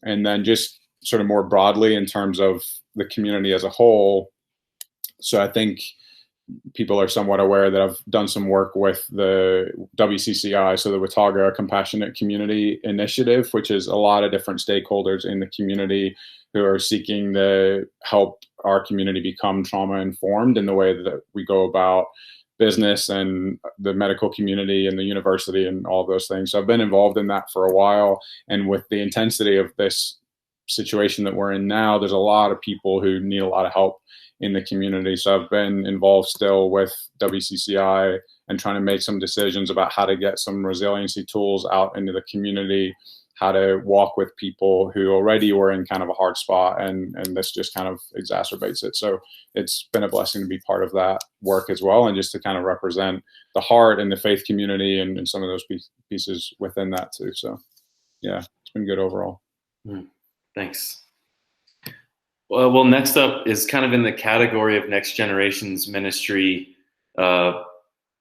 And then just sort of more broadly in terms of the community as a whole. So I think people are somewhat aware that I've done some work with the WCCI, so the Watauga Compassionate Community Initiative, which is a lot of different stakeholders in the community who are seeking to help our community become trauma informed in the way that we go about business and the medical community and the university and all those things. So I've been involved in that for a while. And with the intensity of this situation that we're in now, there's a lot of people who need a lot of help in the community. So I've been involved still with WCCI and trying to make some decisions about how to get some resiliency tools out into the community, how to walk with people who already were in kind of a hard spot, and this just kind of exacerbates it. So it's been a blessing to be part of that work as well, and just to kind of represent the heart and the faith community and some of those pieces within that too. So yeah, it's been good overall. Thanks. Well, next up is kind of in the category of Next Generations ministry.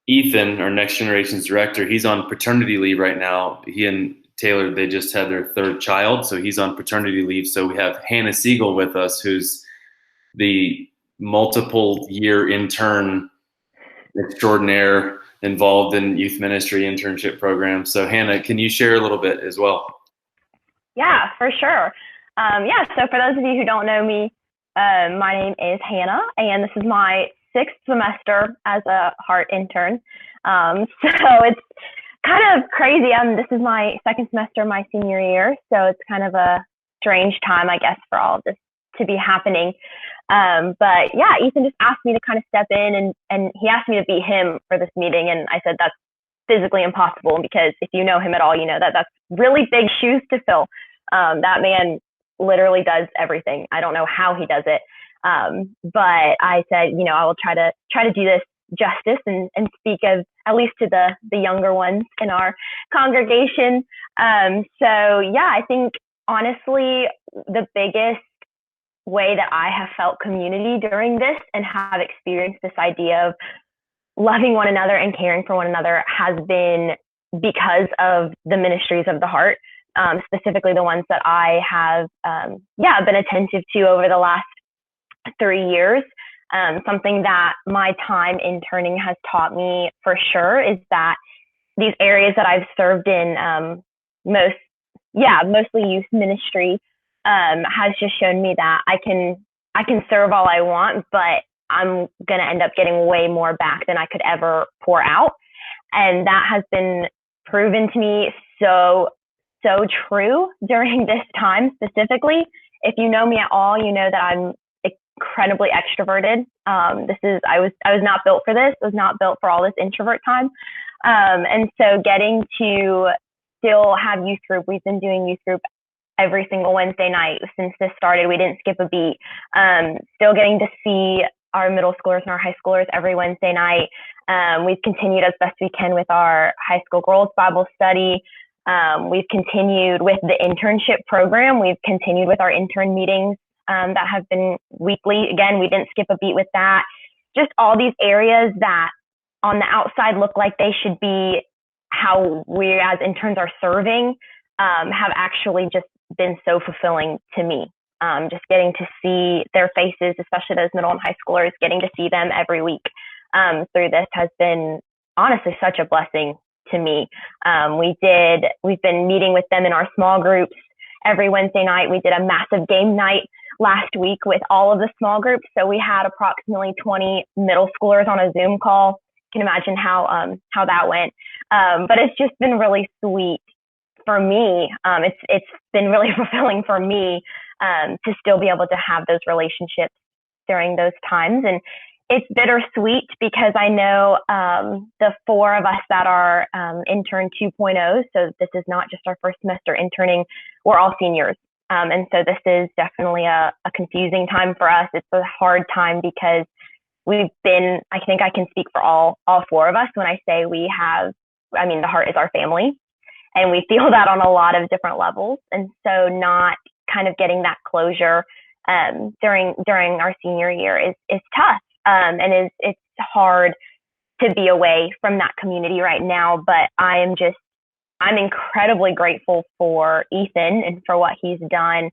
Ethan, our Next Generations director, he's on paternity leave right now. He and Taylor, they just had their third child, so he's on paternity leave. So we have Hannah Siegel with us, who's the multiple year intern extraordinaire involved in youth ministry internship programs. So Hannah, can you share a little bit as well? Yeah, for sure. So for those of you who don't know me, my name is Hannah, and this is my 6th semester as a Heart intern. So it's kind of crazy. This is my 2nd semester, my senior year, so it's kind of a strange time, I guess, for all of this to be happening. But yeah, Ethan just asked me to kind of step in, and he asked me to be him for this meeting, and I said that's physically impossible, because if you know him at all, you know that that's really big shoes to fill. That man literally does everything. I don't know how he does it. But I said, I will try to do this justice and speak of at least to the younger ones in our congregation. So yeah, I think honestly, the biggest way that I have felt community during this and have experienced this idea of loving one another and caring for one another has been because of the ministries of the heart. Specifically the ones that I have, been attentive to over the last 3 years. Something that my time interning has taught me for sure is that these areas that I've served in, mostly youth ministry, has just shown me that I can serve all I want, but I'm going to end up getting way more back than I could ever pour out. And that has been proven to me so true during this time specifically. If you know me at all, you know that I'm incredibly extroverted. I was not built for this. I was not built for all this introvert time. And so getting to still have youth group, we've been doing youth group every single Wednesday night since this started. We didn't skip a beat. Still getting to see our middle schoolers and our high schoolers every Wednesday night. We've continued as best we can with our high school girls Bible study. We've continued with the internship program. We've continued with our intern meetings that have been weekly. Again, we didn't skip a beat with that. Just all these areas that on the outside look like they should be how we as interns are serving have actually just been so fulfilling to me. Just getting to see their faces, especially those middle and high schoolers, getting to see them every week through this has been honestly such a blessing to me. We've been meeting with them in our small groups every Wednesday night. We did a massive game night last week with all of the small groups. So we had approximately 20 middle schoolers on a Zoom call. You can imagine how that went. But it's just been really sweet for me. It's been really fulfilling for me to still be able to have those relationships during those times. And it's bittersweet because I know the four of us that are intern 2.0, so this is not just our first semester interning, we're all seniors. And so this is definitely a confusing time for us. It's a hard time because I think I can speak for all four of us when I say the Heart is our family. And we feel that on a lot of different levels. And so not kind of getting that closure during our senior year is tough. And it's hard to be away from that community right now. But I'm incredibly grateful for Ethan and for what he's done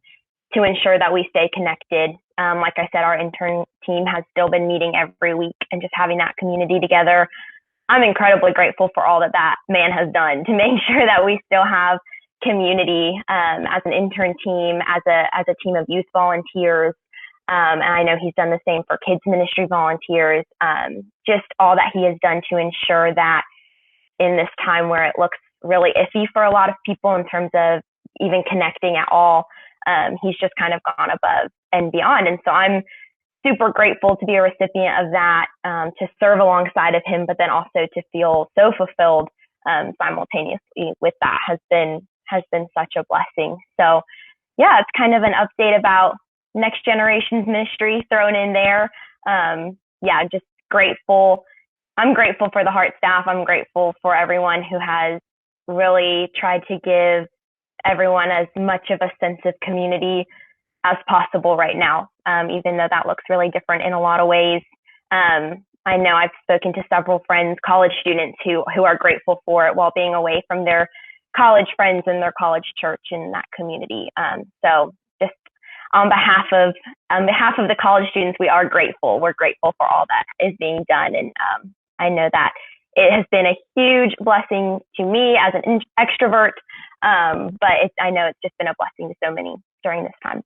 to ensure that we stay connected. Like I said, our intern team has still been meeting every week and just having that community together. I'm incredibly grateful for all that man has done to make sure that we still have community as an intern team, as a team of youth volunteers. And I know he's done the same for kids ministry volunteers. Just all that he has done to ensure that in this time where it looks really iffy for a lot of people in terms of even connecting at all, he's just kind of gone above and beyond. And so I'm super grateful to be a recipient of that, to serve alongside of him, but then also to feel so fulfilled simultaneously with that has been such a blessing. So yeah, it's kind of an update about Next Generation's ministry thrown in there. Just grateful. I'm grateful for the Heart staff. I'm grateful for everyone who has really tried to give everyone as much of a sense of community as possible right now, even though that looks really different in a lot of ways. I know I've spoken to several friends, college students who are grateful for it while being away from their college friends and their college church in that community. So just on behalf of the college students, we are grateful. We're grateful for all that is being done. And I know that it has been a huge blessing to me as an extrovert, but I know it's just been a blessing to so many during this time.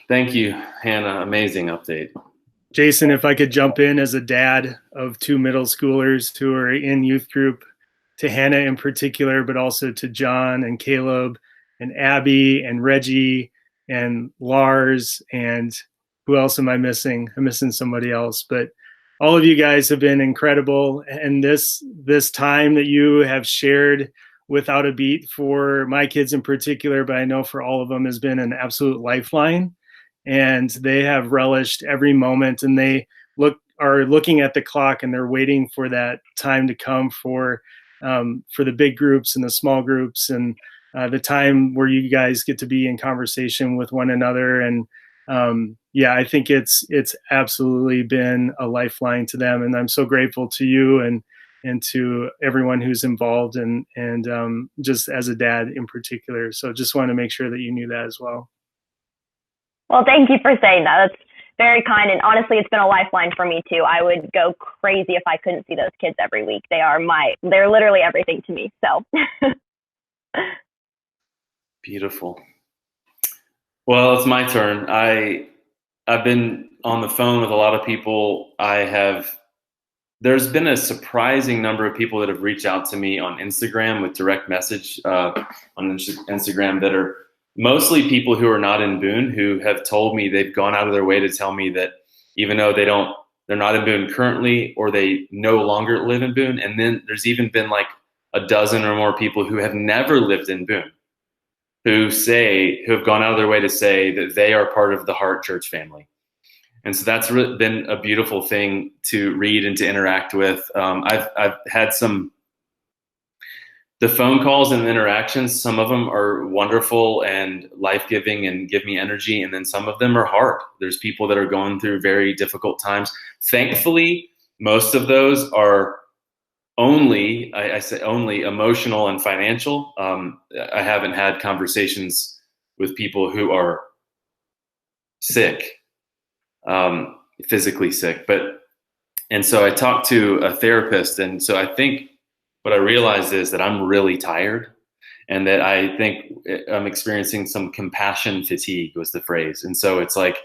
Thank you, Hannah. Amazing update. Jason, if I could jump in as a dad of two middle schoolers who are in youth group, to Hannah in particular, but also to John and Caleb and Abby and Reggie and Lars, and who else am I missing? I'm missing somebody else, but all of you guys have been incredible. And this time that you have shared without a beat for my kids in particular, but I know for all of them, has been an absolute lifeline. And they have relished every moment, and they are looking at the clock and they're waiting for that time to come for the big groups and the small groups, and the time where you guys get to be in conversation with one another. And I think it's absolutely been a lifeline to them. And I'm so grateful to you and to everyone who's involved, and just as a dad in particular. So just want to make sure that you knew that as well. Well, thank you for saying that. That's very kind. And honestly, it's been a lifeline for me too. I would go crazy if I couldn't see those kids every week. They're literally everything to me. So beautiful. Well, it's my turn. I've been on the phone with a lot of people. There's been a surprising number of people that have reached out to me on Instagram with direct message on Instagram that are mostly people who are not in Boone, who have told me they've gone out of their way to tell me that even though they're not in Boone currently, or they no longer live in Boone. And then there's even been like a dozen or more people who have never lived in Boone, who have gone out of their way to say that they are part of the Heart Church family. And so that's been a beautiful thing to read and to interact with. I've had the phone calls and the interactions, some of them are wonderful and life-giving and give me energy. And then some of them are hard. There's people that are going through very difficult times. Thankfully, most of those are only, I say only, emotional and financial. I haven't had conversations with people who are sick, physically sick. And so I talked to a therapist. And so I think what I realized is that I'm really tired, and that I think I'm experiencing some compassion fatigue was the phrase. And so it's like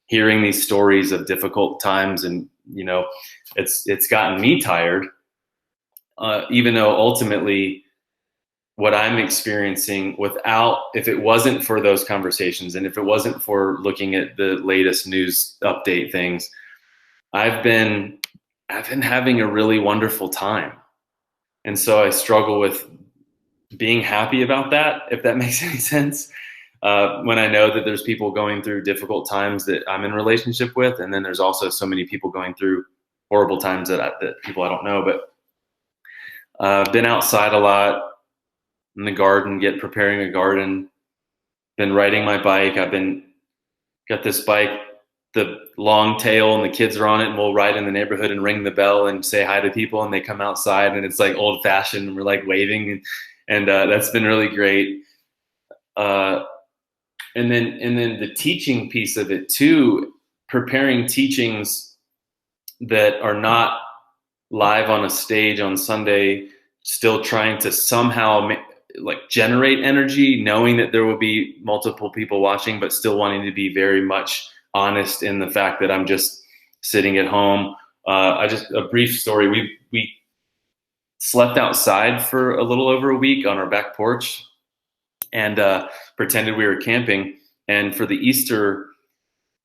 hearing these stories of difficult times, and, you know, it's gotten me tired, even though ultimately what I'm experiencing, if it wasn't for those conversations, and if it wasn't for looking at the latest news update things, I've been having a really wonderful time. And so I struggle with being happy about that, if that makes any sense. When I know that there's people going through difficult times that I'm in relationship with, and then there's also so many people going through horrible times that people I don't know. But I've been outside a lot in the garden, preparing a garden. Been riding my bike. Got this bike, the long tail, and the kids are on it, and we'll ride in the neighborhood and ring the bell and say hi to people, and they come outside, and it's like old fashioned, and we're like waving, and that's been really great. And then the teaching piece of it too, preparing teachings that are not live on a stage on Sunday, still trying to somehow generate energy, knowing that there will be multiple people watching, but still wanting to be very much honest in the fact that I'm just sitting at home. A brief story. We slept outside for a little over a week on our back porch, and pretended we were camping. And for the Easter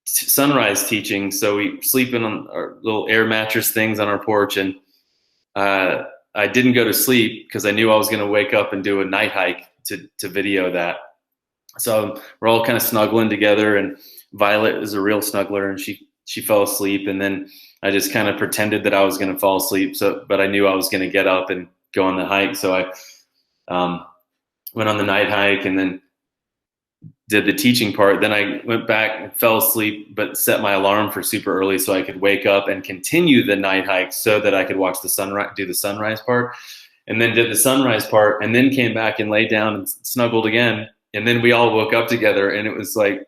sunrise teaching, so we sleep in on our little air mattress things on our porch, and I didn't go to sleep because I knew I was going to wake up and do a night hike to video that. So we're all kind of snuggling together, and Violet is a real snuggler, and she fell asleep, and then I just kind of pretended that I was going to fall asleep. But I knew I was going to get up and go on the hike. So I went on the night hike and then did the teaching part. Then I went back and fell asleep, but set my alarm for super early so I could wake up and continue the night hike so that I could watch the sunrise, do the sunrise part, and then did the sunrise part, and then came back and laid down and snuggled again. And then we all woke up together, and it was like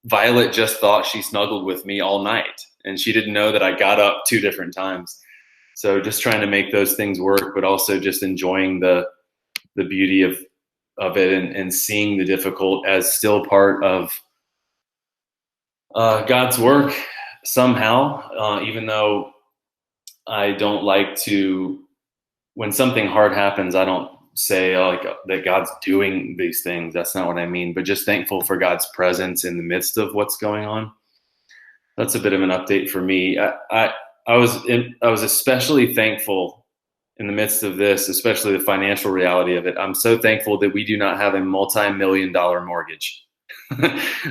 Violet just thought she snuggled with me all night, and she didn't know that I got up 2 different times. So just trying to make those things work, but also just enjoying the beauty of it, and seeing the difficult as still part of God's work somehow, even though I don't like to, when something hard happens, I don't say that God's doing these things. That's not what I mean, but just thankful for God's presence in the midst of what's going on. That's a bit of an update for me. I was especially thankful in the midst of this, especially the financial reality of it. I'm so thankful that we do not have a multi-million-dollar mortgage.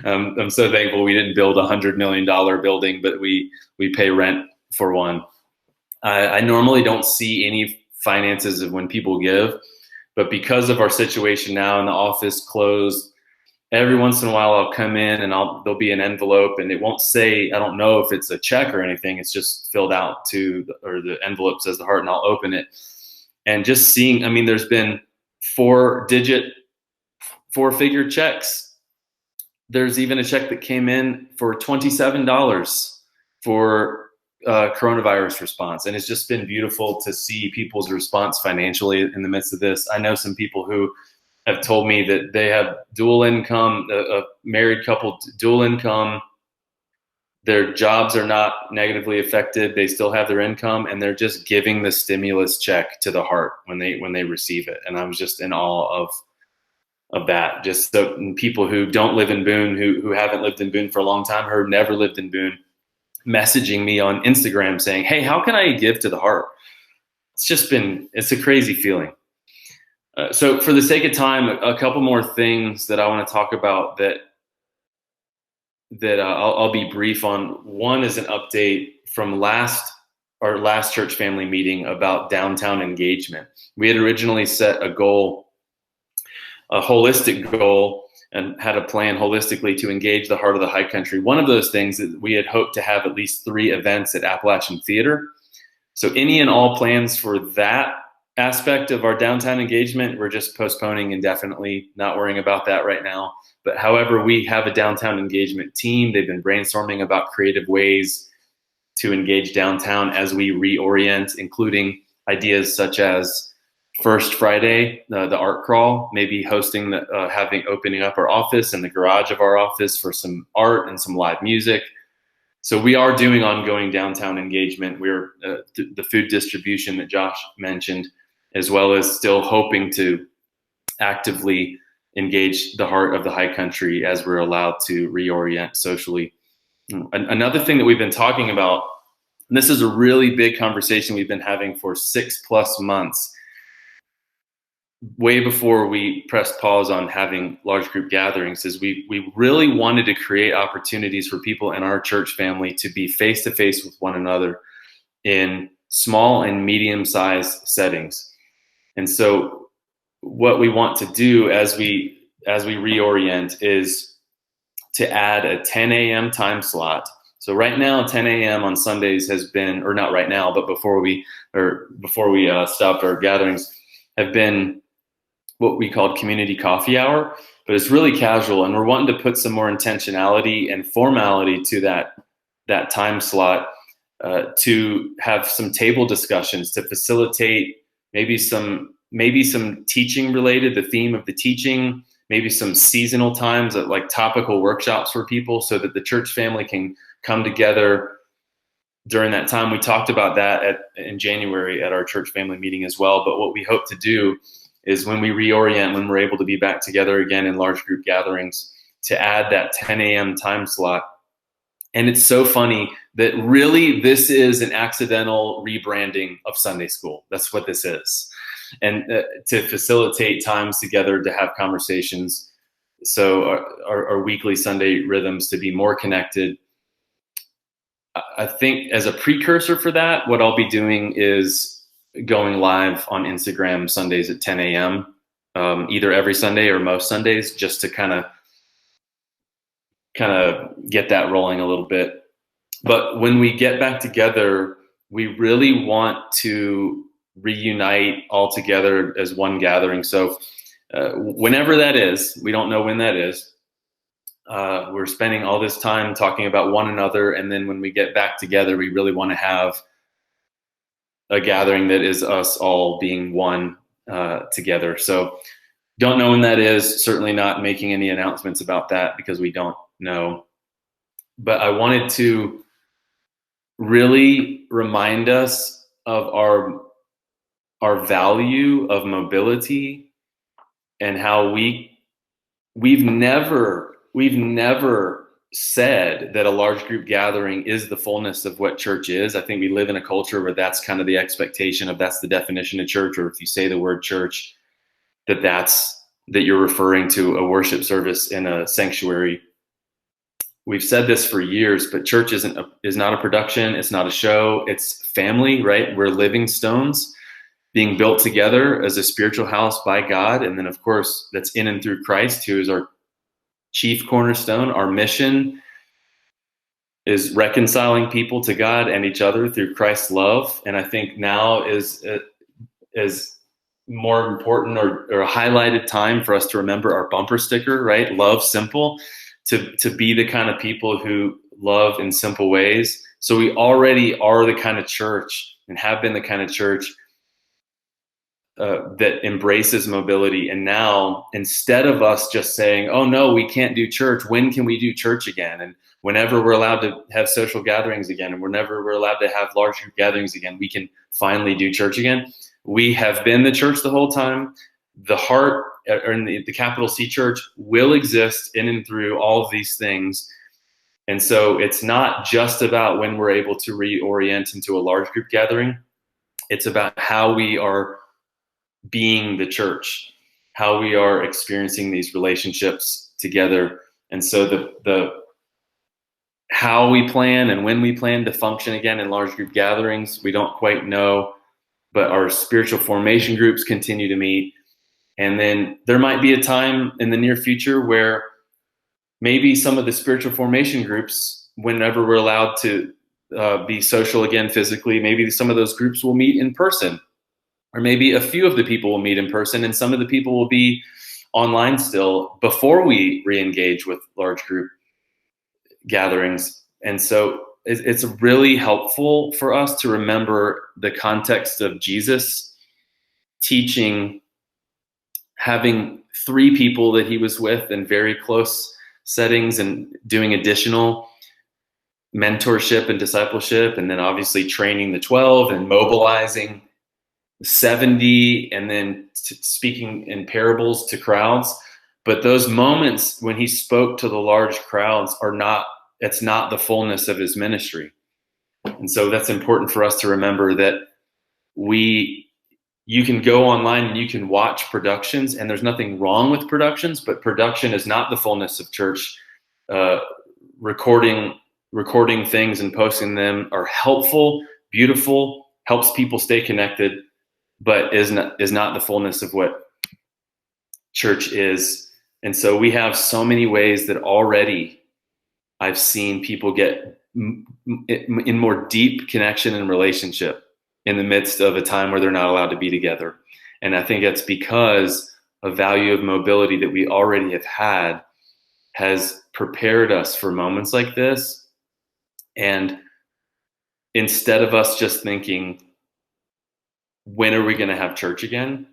I'm so thankful we didn't build $100 million building, but we pay rent for one. I normally don't see any finances of when people give, but because of our situation now and the office closed, every once in a while I'll come in and there'll be an envelope, and it won't say, I don't know if it's a check or anything. It's just filled out or the envelope says the heart, and I'll open it. And just seeing, I mean, there's been 4-figure checks. There's even a check that came in for $27 for coronavirus response. And it's just been beautiful to see people's response financially in the midst of this. I know some people who have told me that they have dual income, a married couple, dual income. Their jobs are not negatively affected. They still have their income, and they're just giving the stimulus check to the heart when they receive it. And I was just in awe of that. Just so people who don't live in Boone, who haven't lived in Boone for a long time, or never lived in Boone, messaging me on Instagram saying, hey, how can I give to the heart? It's a crazy feeling. So for the sake of time, a couple more things that I want to talk about that that I'll be brief on. One is an update from our last church family meeting about downtown engagement. We had originally set a goal, a holistic goal, and had a plan holistically to engage the heart of the high country. One of those things that we had hoped to have at least 3 events at Appalachian Theater. So any and all plans for that aspect of our downtown engagement, we're just postponing indefinitely, not worrying about that right now. But however, we have a downtown engagement team. They've been brainstorming about creative ways to engage downtown as we reorient, including ideas such as First Friday, the art crawl, maybe hosting, opening up our office and the garage of our office for some art and some live music. So we are doing ongoing downtown engagement. We're the food distribution that Josh mentioned, as well as still hoping to actively engage the heart of the high country as we're allowed to reorient socially. Another thing that we've been talking about, and this is a really big conversation we've been having for 6+ months, way before we pressed pause on having large group gatherings, is we really wanted to create opportunities for people in our church family to be face-to-face with one another in small and medium-sized settings. And so what we want to do as we reorient is to add a 10 a.m. time slot. So right now, 10 a.m. on Sundays has been, or not right now, but before we stopped our gatherings, have been what we called community coffee hour, but it's really casual, and we're wanting to put some more intentionality and formality to that time slot, to have some table discussions, to facilitate maybe some teaching related, the theme of the teaching, maybe some seasonal times at like topical workshops for people, so that the church family can come together during that time. We talked about that in January at our church family meeting as well. But what we hope to do is when we reorient, when we're able to be back together again in large group gatherings, to add that 10 a.m. time slot. And it's so funny that really this is an accidental rebranding of Sunday school. That's what this is. And to facilitate times together to have conversations. So our weekly Sunday rhythms to be more connected. I think as a precursor for that, what I'll be doing is going live on Instagram Sundays at 10 a.m., either every Sunday or most Sundays, just to kind of get that rolling a little bit. But when we get back together, we really want to reunite all together as one gathering. So whenever that is, we don't know when that is. We're spending all this time talking about one another, and then when we get back together, we really want to have a gathering that is us all being one together. So don't know when that is, certainly not making any announcements about that because we don't know. But I wanted to really remind us of our value of mobility, and how we've never said that a large group gathering is the fullness of what church is. I think we live in a culture where that's kind of the expectation of, that's the definition of church, or if you say the word church, that you're referring to a worship service in a sanctuary. We've said this for years, but church is not a production. It's not a show. It's family, right? We're living stones being built together as a spiritual house by God. And then of course that's in and through Christ, who is our chief cornerstone. Our mission is reconciling people to God and each other through Christ's love. And I think now is more important or a highlighted time for us to remember our bumper sticker, right? Love simple, to be the kind of people who love in simple ways. So we already are the kind of church, and have been the kind of church that embraces mobility. And now, instead of us just saying, oh no, we can't do church, when can we do church again? And whenever we're allowed to have social gatherings again, and whenever we're allowed to have large group gatherings again, we can finally do church again. We have been the church the whole time. The heart, or the capital C church, will exist in and through all of these things. And so it's not just about when we're able to reorient into a large group gathering. It's about how we are being the church, how we are experiencing these relationships together. And so how we plan and when we plan to function again in large group gatherings, we don't quite know, but our spiritual formation groups continue to meet. And then there might be a time in the near future where maybe some of the spiritual formation groups, whenever we're allowed to be social again physically, maybe some of those groups will meet in person, or maybe a few of the people will meet in person and some of the people will be online still before we re-engage with large group gatherings. And so it's really helpful for us to remember the context of Jesus teaching, having 3 people that he was with in very close settings and doing additional mentorship and discipleship, and then obviously training the 12 and mobilizing 70, and then speaking in parables to crowds. But those moments when he spoke to the large crowds it's not the fullness of his ministry. And so that's important for us to remember, that you can go online and you can watch productions, and there's nothing wrong with productions, but production is not the fullness of church. Recording things and posting them are helpful, beautiful, helps people stay connected, but is not the fullness of what church is. And so we have so many ways that already I've seen people get in more deep connection and relationship in the midst of a time where they're not allowed to be together. And I think that's because a value of mobility that we already have had has prepared us for moments like this. And instead of us just thinking, when are we going to have church again?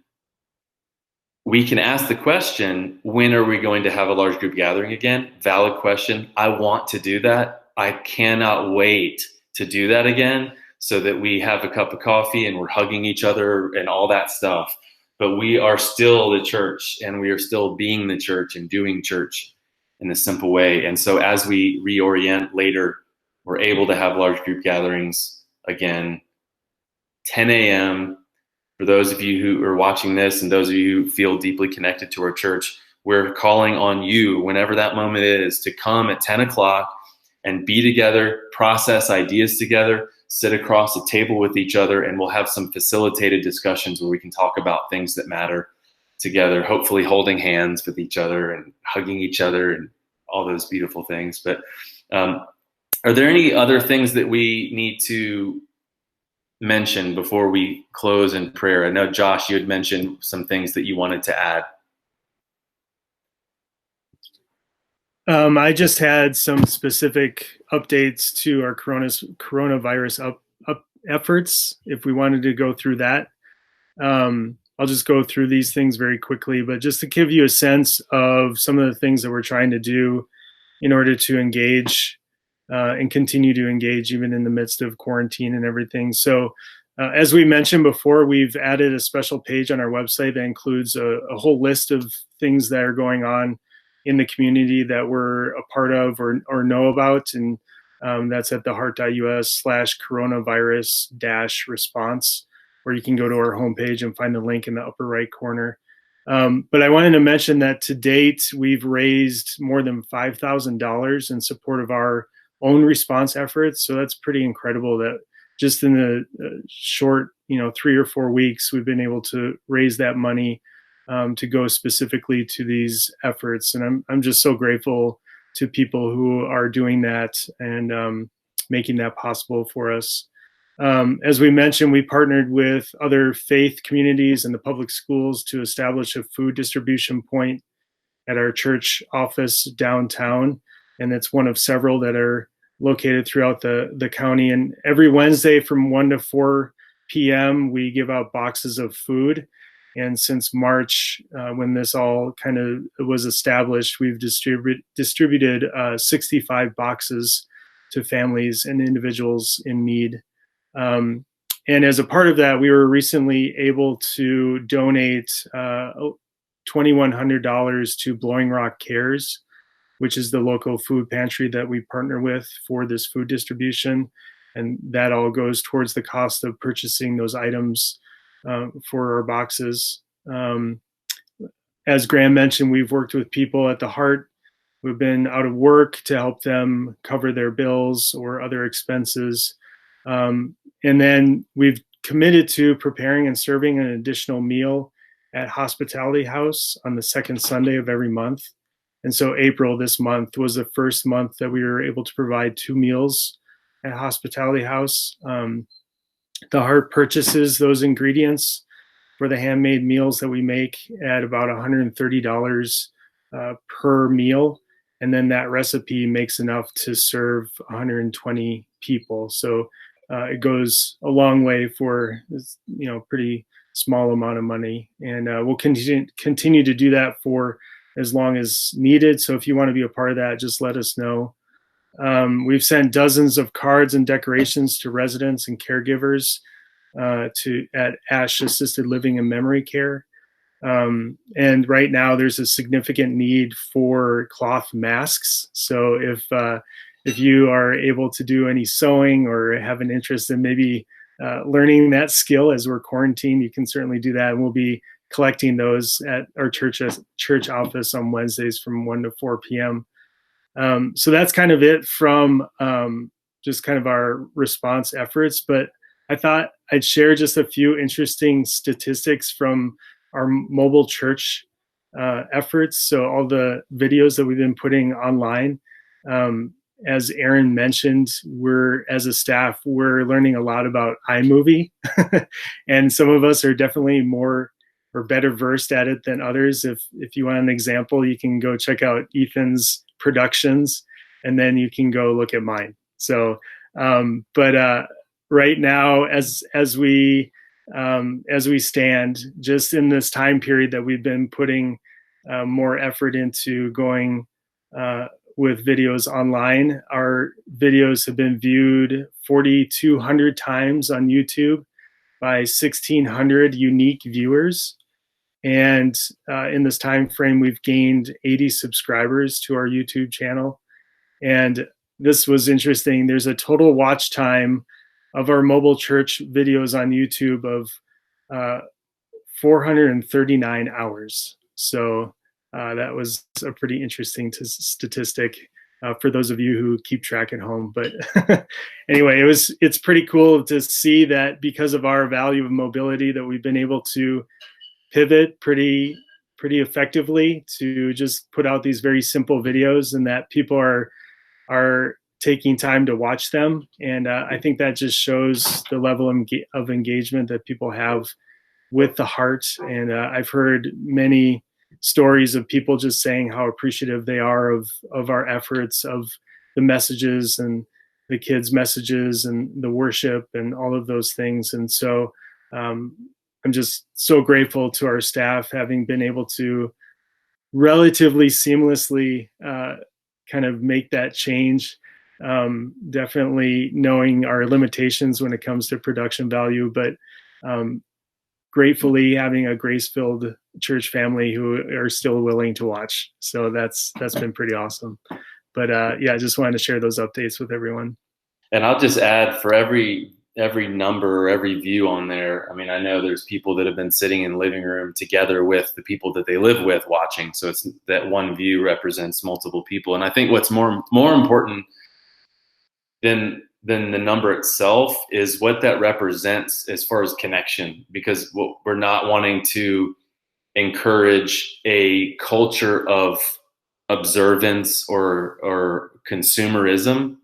We can ask the question, when are we going to have a large group gathering again? Valid question. I want to do that. I cannot wait to do that again, so that we have a cup of coffee and we're hugging each other and all that stuff. But we are still the church, and we are still being the church and doing church in a simple way. And so as we reorient later, we're able to have large group gatherings again, 10 a.m. For those of you who are watching this and those of you who feel deeply connected to our church, we're calling on you, whenever that moment is, to come at 10 o'clock and be together, process ideas together, sit across a table with each other, and we'll have some facilitated discussions where we can talk about things that matter together, hopefully holding hands with each other and hugging each other and all those beautiful things. But are there any other things that we need to mention before we close in prayer? I know, Josh, you had mentioned some things that you wanted to add. I just had some specific updates to our coronavirus efforts, if we wanted to go through that. I'll just go through these things very quickly, but just to give you a sense of some of the things that we're trying to do in order to engage and continue to engage even in the midst of quarantine and everything. So as we mentioned before, we've added a special page on our website that includes a whole list of things that are going on in the community that we're a part of or know about. And that's at theheart.us/coronavirus-response, where you can go to our homepage and find the link in the upper right corner. But I wanted to mention that to date, we've raised more than $5,000 in support of our own response efforts. So that's pretty incredible that just in the short, 3 or 4 weeks, we've been able to raise that money to go specifically to these efforts. And I'm just so grateful to people who are doing that and making that possible for us. As we mentioned, we partnered with other faith communities and the public schools to establish a food distribution point at our church office downtown. And it's one of several that are located throughout the county. And every Wednesday from 1 to 4 p.m., we give out boxes of food. And since March, when this all kind of was established, we've distributed 65 boxes to families and individuals in need. And as a part of that, we were recently able to donate $2,100 to Blowing Rock Cares, which is the local food pantry that we partner with for this food distribution. And that all goes towards the cost of purchasing those items for our boxes. As Graham mentioned, we've worked with people at the Heart who've been out of work to help them cover their bills or other expenses. And then we've committed to preparing and serving an additional meal at Hospitality House on the second Sunday of every month. And so April this month was the first month that we were able to provide 2 meals at Hospitality House. The Heart purchases those ingredients for the handmade meals that we make at about $130 per meal. And then that recipe makes enough to serve 120 people. So it goes a long way for, pretty small amount of money. And we'll continue to do that for as long as needed. So if you want to be a part of that, just let us know. We've sent dozens of cards and decorations to residents and caregivers at Ash Assisted Living and Memory Care. And right now there's a significant need for cloth masks. So if you are able to do any sewing or have an interest in maybe learning that skill as we're quarantined, you can certainly do that. And we'll be collecting those at our church office on Wednesdays from 1 to 4 p.m. So that's kind of it from just kind of our response efforts. But I thought I'd share just a few interesting statistics from our mobile church efforts. So all the videos that we've been putting online, as Aaron mentioned, as a staff, we're learning a lot about iMovie. And some of us are definitely more or better versed at it than others. If you want an example, you can go check out Ethan's productions, and then you can go look at mine. So, right now, as we stand, just in this time period that we've been putting more effort into going with videos online, our videos have been viewed 4,200 times on YouTube by 1,600 unique viewers. And in this time frame, we've gained 80 subscribers to our YouTube channel. And this was interesting. There's a total watch time of our mobile church videos on YouTube of 439 hours. So that was a pretty interesting statistic for those of you who keep track at home. But anyway, it's pretty cool to see that because of our value of mobility that we've been able to pivot pretty effectively to just put out these very simple videos, and that people are taking time to watch them. And I think that just shows the level of engagement that people have with the Heart. And I've heard many stories of people just saying how appreciative they are of our efforts, of the messages and the kids' messages and the worship and all of those things. And so I'm just so grateful to our staff having been able to relatively seamlessly kind of make that change. Definitely knowing our limitations when it comes to production value, but gratefully having a grace-filled church family who are still willing to watch. So that's been pretty awesome. But yeah, I just wanted to share those updates with everyone. And I'll just add, for every number or every view on there, I mean, I know there's people that have been sitting in the living room together with the people that they live with watching. So it's that one view represents multiple people. And I think what's more important than the number itself is what that represents as far as connection, because we're not wanting to encourage a culture of observance or consumerism.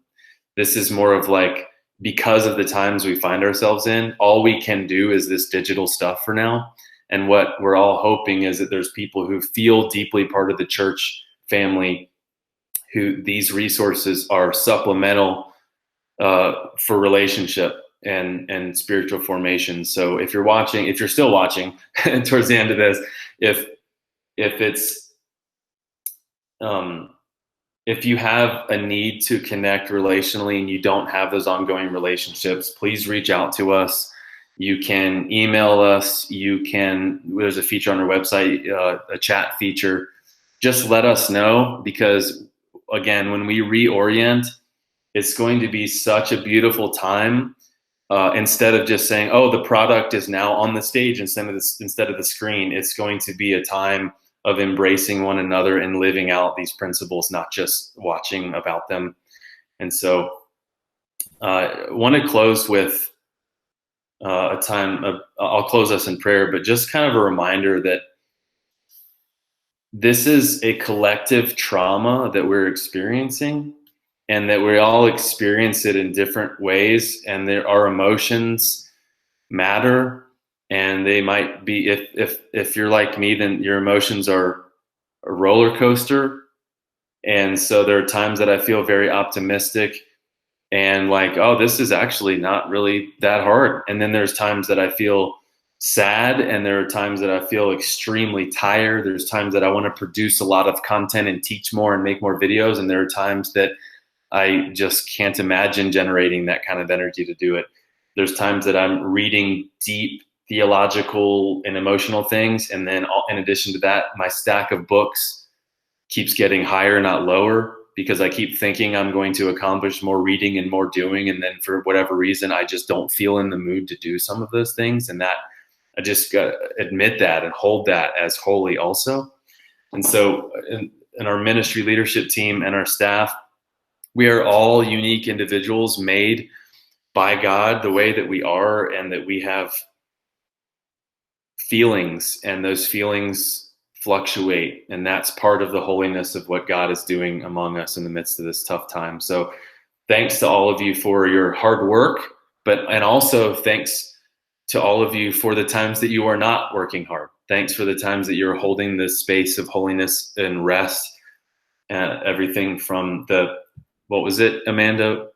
This is more of like, because of the times we find ourselves in, all we can do is this digital stuff for now. And what we're all hoping is that there's people who feel deeply part of the church family, who these resources are supplemental for relationship and spiritual formation. So if you're still watching towards the end of this, if you have a need to connect relationally and you don't have those ongoing relationships, please reach out to us. You can email us. There's a feature on our website, a chat feature. Just let us know, because again, when we reorient, it's going to be such a beautiful time. Instead of just saying, oh, the product is now on the stage instead of the screen, it's going to be a time of embracing one another and living out these principles, not just watching about them. And so I want to close with I'll close us in prayer, but just kind of a reminder that this is a collective trauma that we're experiencing, and that we all experience it in different ways, and our emotions matter, and they might be, if you're like me, then your emotions are a roller coaster. And so there are times that I feel very optimistic and like, oh, this is actually not really that hard. And then there's times that I feel sad, and there are times that I feel extremely tired. There's times that I want to produce a lot of content and teach more and make more videos, and there are times that I just can't imagine generating that kind of energy to do it. There's times that I'm reading deep theological and emotional things, and then in addition to that, my stack of books keeps getting higher, not lower, because I keep thinking I'm going to accomplish more reading and more doing, and then for whatever reason, I just don't feel in the mood to do some of those things, and that I just got to admit that and hold that as holy also. And so in our ministry leadership team and our staff, we are all unique individuals made by God the way that we are, and that we have feelings, and those feelings fluctuate, and that's part of the holiness of what God is doing among us in the midst of this tough time. So thanks to all of you for your hard work, and also thanks to all of you for the times that you are not working hard. Thanks for the times that you're holding this space of holiness and rest, everything from what was it, Amanda?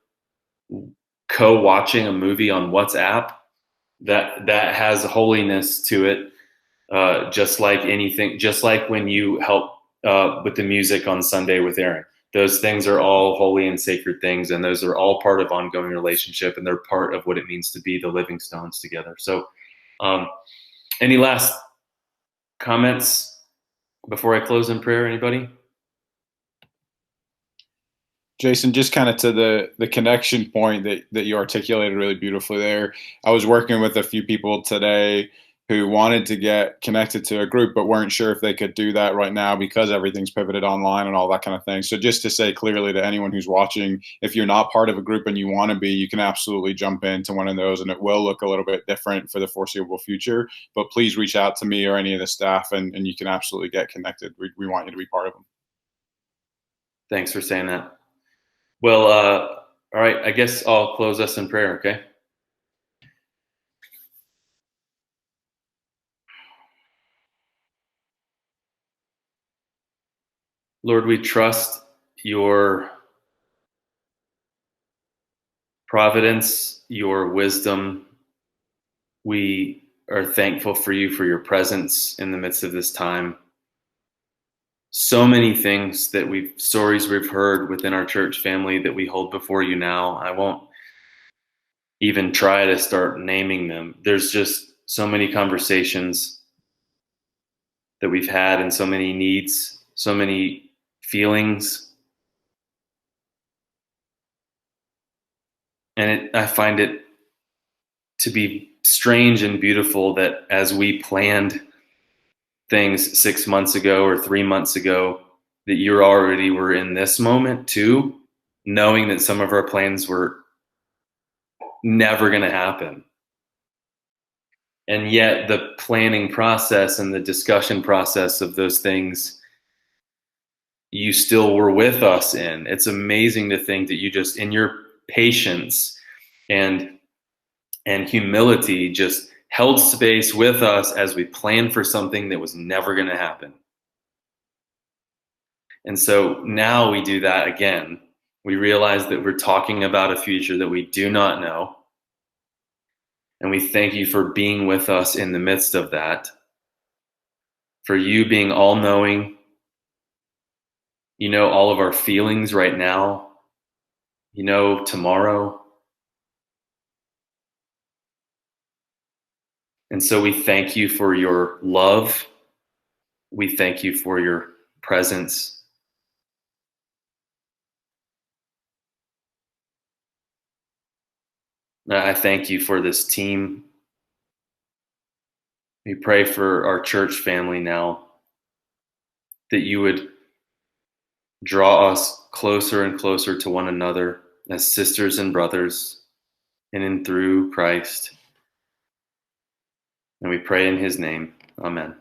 Co-watching a movie on WhatsApp, that has holiness to it. Just like anything, just like when you help with the music on Sunday with Aaron, those things are all holy and sacred things, and those are all part of ongoing relationship, and they're part of what it means to be the living stones together. So any last comments before I close in prayer, anybody? Jason, just kind of to the connection point that you articulated really beautifully there. I was working with a few people today who wanted to get connected to a group, but weren't sure if they could do that right now because everything's pivoted online and all that kind of thing. So just to say clearly to anyone who's watching, if you're not part of a group and you want to be, you can absolutely jump into one of those, and it will look a little bit different for the foreseeable future. But please reach out to me or any of the staff, and you can absolutely get connected. We want you to be part of them. Thanks for saying that. Well, all right, I guess I'll close us in prayer, okay? Lord, we trust your providence, your wisdom. We are thankful for you, for your presence in the midst of this time. So many things stories we've heard within our church family that we hold before you now. I won't even try to start naming them. There's just so many conversations that we've had, and so many needs, so many feelings. And I find it to be strange and beautiful that as we planned things 6 months ago or 3 months ago, that you already were in this moment too, knowing that some of our plans were never going to happen. And yet the planning process and the discussion process of those things, you still were with us in. It's amazing to think that you just, in your patience and humility, just held space with us as we planned for something that was never going to happen. And so now we do that again. We realize that we're talking about a future that we do not know. And we thank you for being with us in the midst of that, for you being all-knowing. You know all of our feelings right now. You know tomorrow. And so we thank you for your love. We thank you for your presence. I thank you for this team. We pray for our church family now. that you would draw us closer and closer to one another as sisters and brothers in and through Christ. And we pray in his name. Amen.